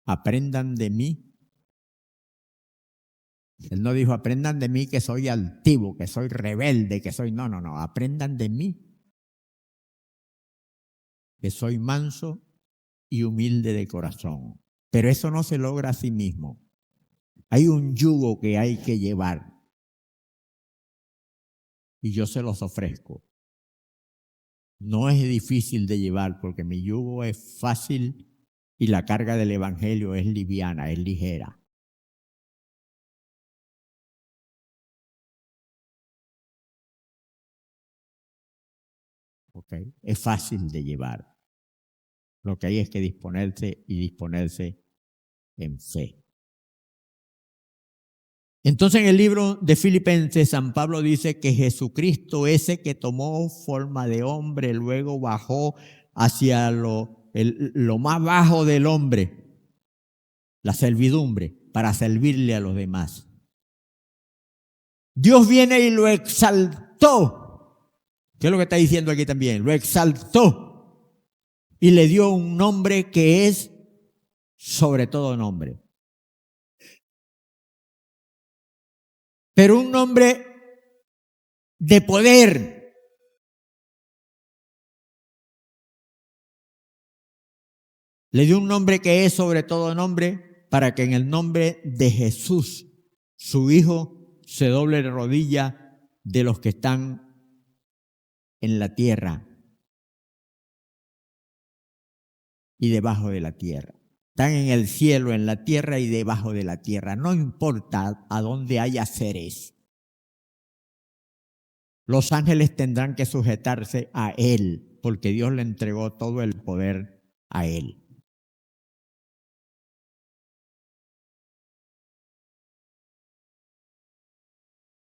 Aprendan de mí. Él no dijo, aprendan de mí que soy altivo, que soy rebelde, que soy... No. Aprendan de mí que soy manso y humilde de corazón. Pero eso no se logra a sí mismo. Hay un yugo que hay que llevar. Y yo se los ofrezco. No es difícil de llevar porque mi yugo es fácil y la carga del evangelio es liviana, es ligera. ¿Okay? Es fácil de llevar. Lo que hay es que disponerse en fe. Entonces en el libro de Filipenses, San Pablo dice que Jesucristo, ese que tomó forma de hombre, luego bajó hacia lo más bajo del hombre, la servidumbre, para servirle a los demás. Dios viene y lo exaltó. ¿Qué es lo que está diciendo aquí también? Lo exaltó y le dio un nombre que es sobre todo nombre. Pero un nombre de poder. Le dio un nombre que es sobre todo nombre para que en el nombre de Jesús, su Hijo, se doble la rodilla de los que están en la tierra y debajo de la tierra. Están en el cielo, en la tierra y debajo de la tierra. No importa a dónde haya seres. Los ángeles tendrán que sujetarse a Él, porque Dios le entregó todo el poder a Él.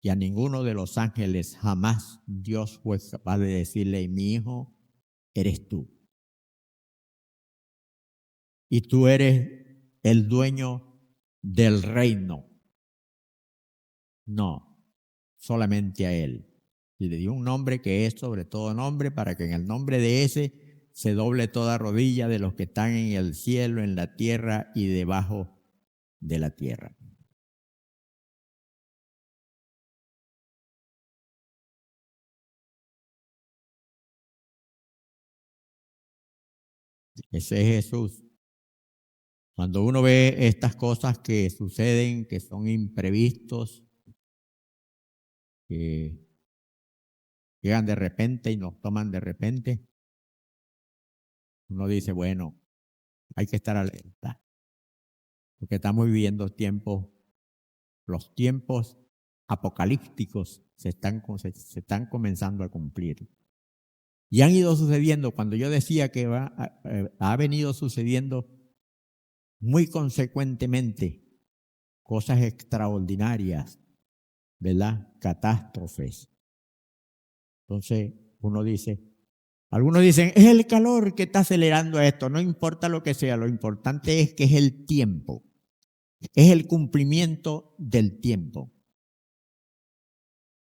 Y a ninguno de los ángeles jamás Dios fue capaz de decirle, mi hijo, eres tú. Y tú eres el dueño del reino. No, solamente a Él. Y le dio un nombre que es sobre todo nombre para que en el nombre de ese se doble toda rodilla de los que están en el cielo, en la tierra y debajo de la tierra. Ese es Jesús. Cuando uno ve estas cosas que suceden, que son imprevistos, que llegan de repente y nos toman de repente, uno dice, bueno, hay que estar alerta, porque estamos viviendo tiempos, los tiempos apocalípticos se están comenzando a cumplir. Y han ido sucediendo, cuando yo decía que ha venido sucediendo muy consecuentemente cosas extraordinarias, ¿verdad? Catástrofes. Entonces uno dice, algunos dicen, es el calor que está acelerando esto, no importa lo que sea, lo importante es que es el tiempo, es el cumplimiento del tiempo.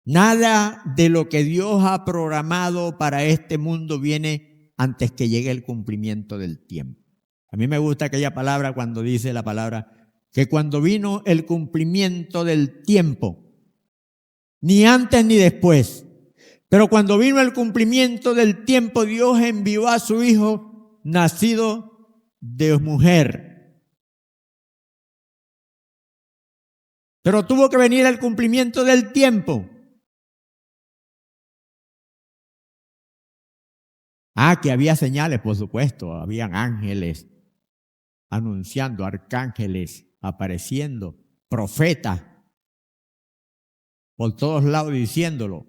Nada de lo que Dios ha programado para este mundo viene antes que llegue el cumplimiento del tiempo. A mí me gusta aquella palabra cuando dice la palabra que cuando vino el cumplimiento del tiempo, ni antes ni después, pero cuando vino el cumplimiento del tiempo, Dios envió a su Hijo nacido de mujer. Pero tuvo que venir el cumplimiento del tiempo. Que había señales, por supuesto, habían ángeles anunciando, arcángeles apareciendo, profetas por todos lados diciéndolo.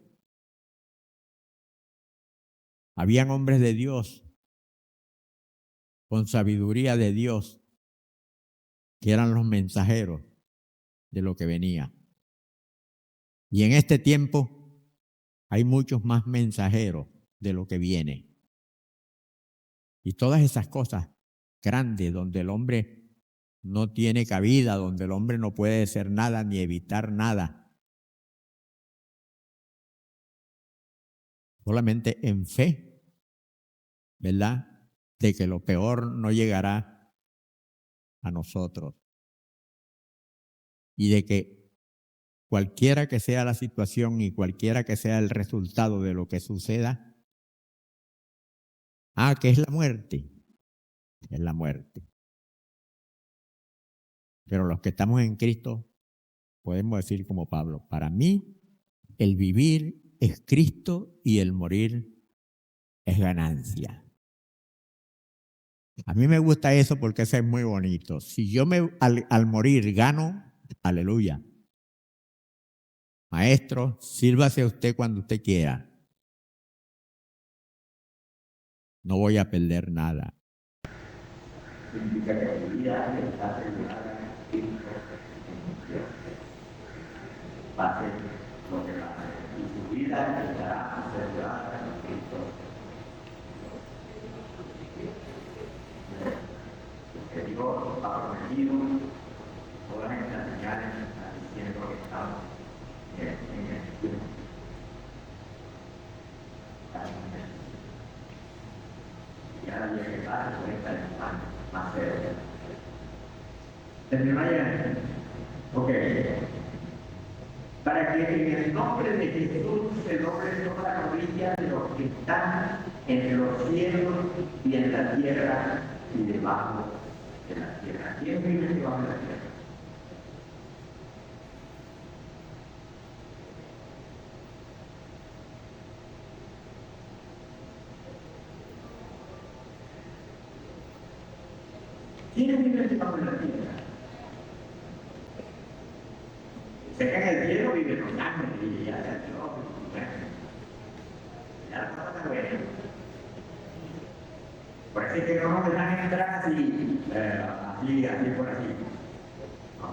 Habían hombres de Dios con sabiduría de Dios que eran los mensajeros de lo que venía. Y en este tiempo hay muchos más mensajeros de lo que viene. Y todas esas cosas grandes donde el hombre no tiene cabida, donde el hombre no puede hacer nada ni evitar nada. Solamente en fe, ¿verdad? De que lo peor no llegará a nosotros. Y de que cualquiera que sea la situación y cualquiera que sea el resultado de lo que suceda, que es la muerte. Es la muerte. Pero los que estamos en Cristo, podemos decir como Pablo, para mí el vivir es Cristo y el morir es ganancia. A mí me gusta eso porque eso es muy bonito. Si yo al morir gano, aleluya. Maestro, sírvase usted cuando usted quiera. No voy a perder nada. Significa que tu vida está asegurada en Cristo. Va a ser lo que va a hacer. Y tu vida estará asegurada en Cristo. Porque Dios ha prometido todas estas señales diciendo que estamos en el tiempo. Y cada día que pasa, puede estar más cerca. ¿Terminaría? Ok. Para que en el nombre de Jesús se doble toda la rodilla de los que están en los cielos y en la tierra y debajo de la tierra. ¿Quién vive debajo de la tierra? ¿Quién vive debajo de la tierra? Sé que en el cielo viven los ángeles y ya se Dios. Ya la cosa está buena. Por eso es que no nos dejan entrar así por así. No.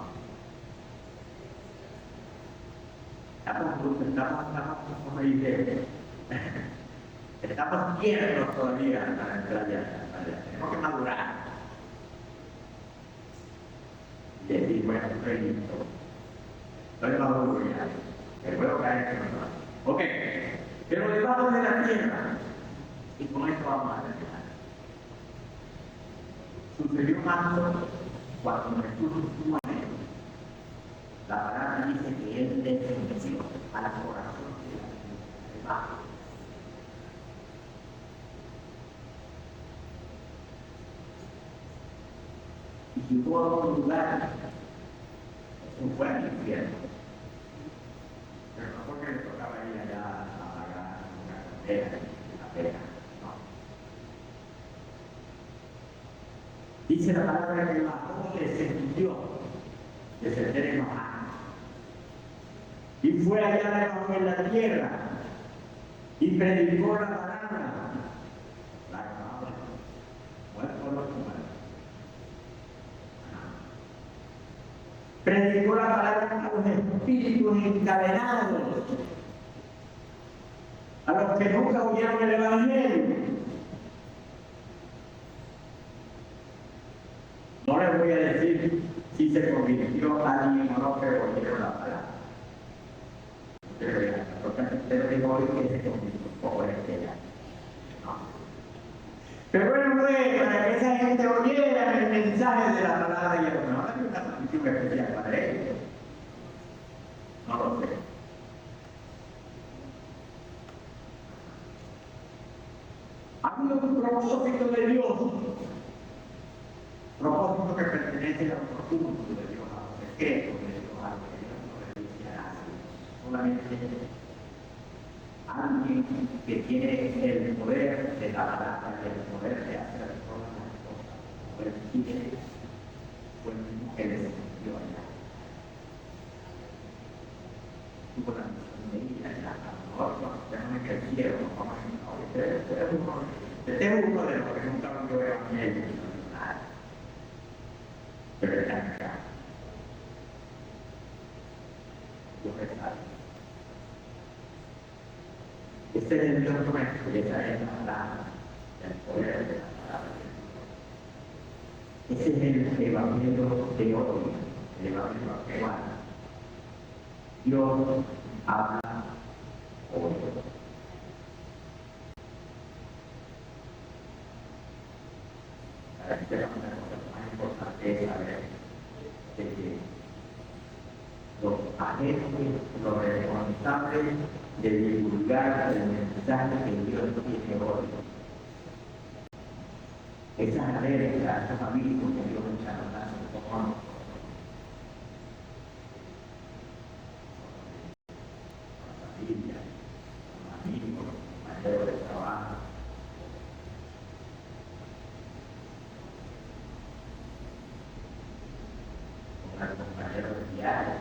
Estamos tiernos todavía para entrar allá. Tenemos que madurar. Y decir, bueno, estoy listo. Estoy maduro ya. Me puedo caer que no va. Ok. Pero debajo de la tierra, y con esto vamos a terminar. Sucedió más cuando Jesús estuvo en él. La palabra dice que él descendió a la corazón del bajo. Y llegó a un lugar, un buen infierno. Pero no porque le tocaba ir allá a pagar una pena, no. Dice la palabra que bajó, descendió, descender enojado. Y fue allá debajo en la tierra y predicó la palabra. La palabra. Muerto los humanos. Predicó la palabra a los espíritus encadenados, a los que nunca oyeron el Evangelio. No les voy a decir si se convirtió alguien o no, pero oyeron la palabra. Pero digo hoy que se convirtió por ya. No. Pero bueno, fue para que esa gente oyera el mensaje de la palabra y a lo mejor hay una condición especial para ellos. No lo sé. Había un propósito de Dios, propósito que pertenece a los profundos de Dios, a los secretos de Dios, a lo que Dios no le dice a nadie. Solamente alguien que tiene el poder de la palabra, el poder de hacer todas las cosas, fue el mismo que descendió allá. Tuvo la misión de ir allá, a lo mejor, ya no me quisiera, como este es uno de los que nunca han oído evangelio, pero está acá. Dios es algo. Este es el Dios nuestro, y esa es la palabra, el poder de la palabra. Ese es el evangelio de hoy, el evangelio actual. Dios habla hoy. Pero una cosa más importante es saber de que los agentes, los responsables de divulgar el mensaje que Dios tiene hoy, esas alertas, esos avisos que Dios está dando como nosotros, la familia, los amigos, los compañeros de trabajo. Al compañero de viaje.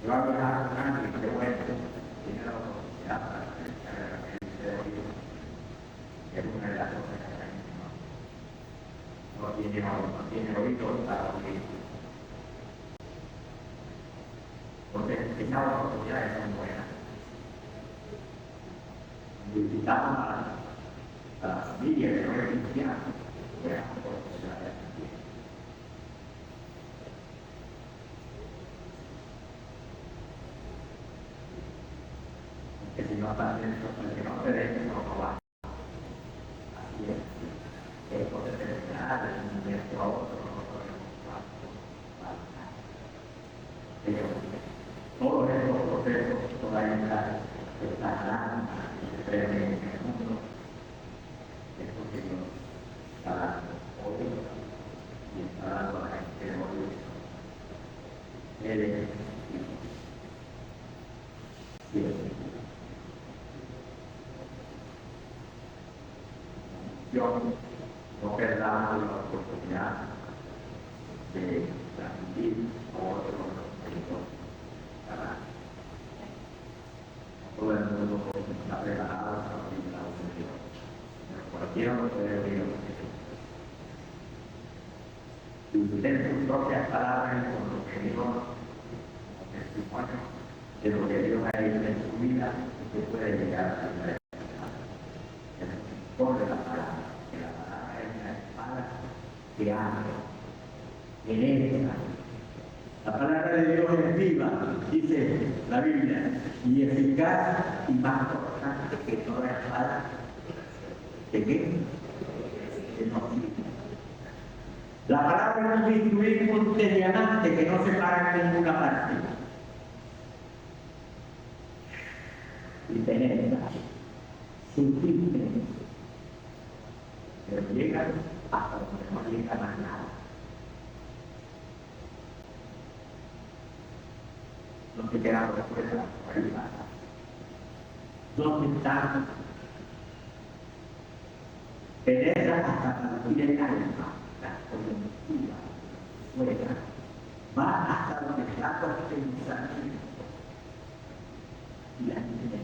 Yo hablo de algo grande que bueno, tiene la oportunidad para predicar el evangelio de Dios, que es una de las cosas que la gente no tiene oído para oír. Entonces, esas oportunidades son buenas. Cuando invitamos a la familia que no es cristiana, buenas oportunidades también. Que si no está dentro, que no se deje, no va. Así es. Es poder terminar de un momento a otro, no podemos pero todos estos procesos, todas estas alarmas que se prenden en el mundo, es porque Dios está dando hoy y está dando a la gente de hoy. Él es no perdamos la oportunidad de transmitir a otros los para todo el mundo está preparado para oír la voz de Dios. Pero cualquiera lo puede oír. Y usted sus propias palabras con lo que Dios, como testimonio de lo que Dios ha hecho en su vida, usted puede llegar a la por la palabra, que la palabra es una espada que abre, penetra. La palabra de Dios es viva, dice la Biblia, y eficaz y más cortante que toda espada. ¿De qué? De no sirve. La palabra constituir un diamante que no se para en ninguna parte. Y penetra, sutilmente, pero llega hasta donde no llega más nada. No te queda por fuera, por ahí pasa. ¿Dónde están? Penetra hasta partir el alma, la coyuntura, fuera. Va hasta donde está tu pensamiento y la intención.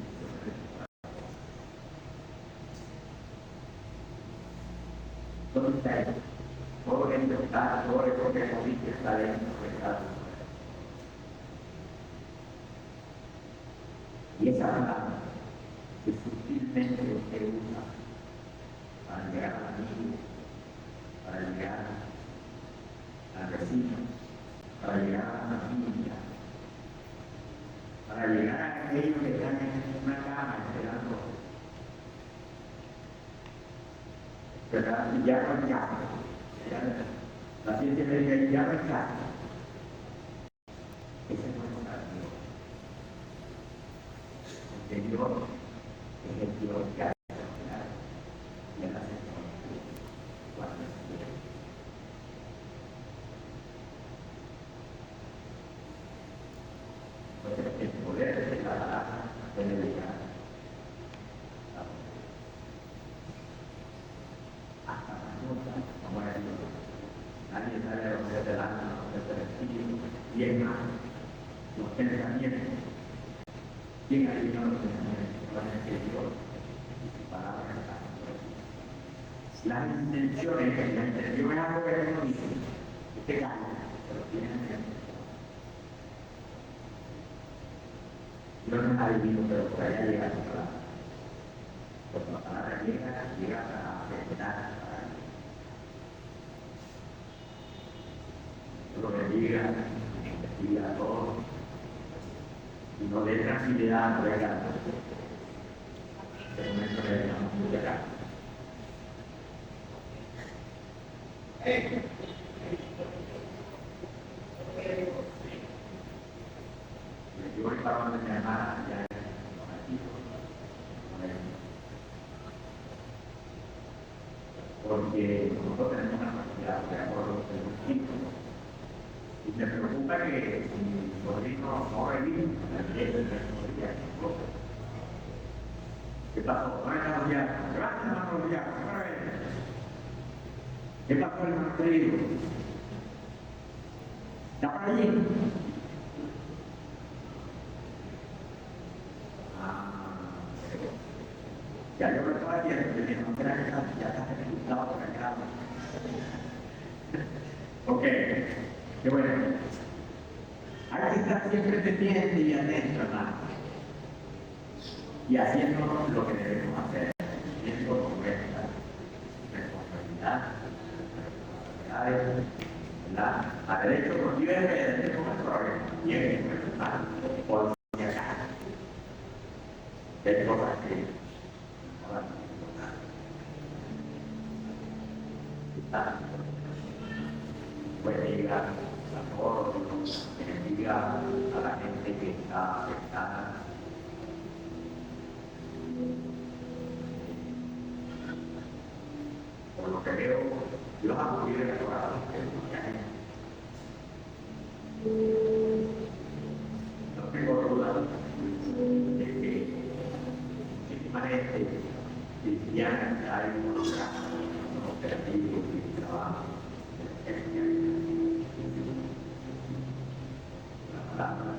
¿Dónde está él? Todo el está, todo el que moviste está dentro de cada uno. Y esa palabra que sutilmente se usa para llegar al amigo, para llegar al vecino, para llegar a la familia, para llegar a aquellos que están en una cama esperando, ¿verdad? Y ya no hay casa. La ciencia me dice, ya no hay casa. Ese no es para Dios. Porque Dios es el Dios que hace y Él hace cuando quiere. Entonces, el poder de la palabra puede llegar hasta la nota, como es Dios. Nadie sabe lo que es el alma, lo que es el espíritu, y es más, los pensamientos. ¿Quién adivina los pensamientos? Solamente Dios y su palabra está. Las intenciones, la intención es algo que uno dice, usted calla, pero tiene en mente. Yo no es adivino, pero por allá llega su palabra. Porque la palabra llega para afectar. Lo bendiga a todos y nos dé tranquilidad por acá. De momento le damos mucha acá. Yo voy para donde mi hermana ya es porque nosotros tenemos una facilidad de acuerdo con los hijos. Y me preocupa que mi sobrino no revive la iglesia de la ¿qué pasó? ¿Dónde estamos ya? Gracias, hermano, ya. ¿Qué pasó, hermano querido? ¿Está por allí? Ya yo lo estaba haciendo, porque no era que ya está ejecutado por acá. Ok, qué bueno. Hay que estar siempre pendiente y atento, hermano. Y haciendo lo que debemos hacer, cumpliendo con nuestra responsabilidad, ¿verdad? A derecho por libre de como el problema, y en nuestro hermano, por si acaso. Hay cosas que no van a importar. Pues diga a todos, bendiga a la gente que está afectada. Por lo que veo, Dios ha movido el corazón de mucha gente. No tengo duda de que muchísima gente cristiana que hay involucrada en los operativos y trabajo. La palabra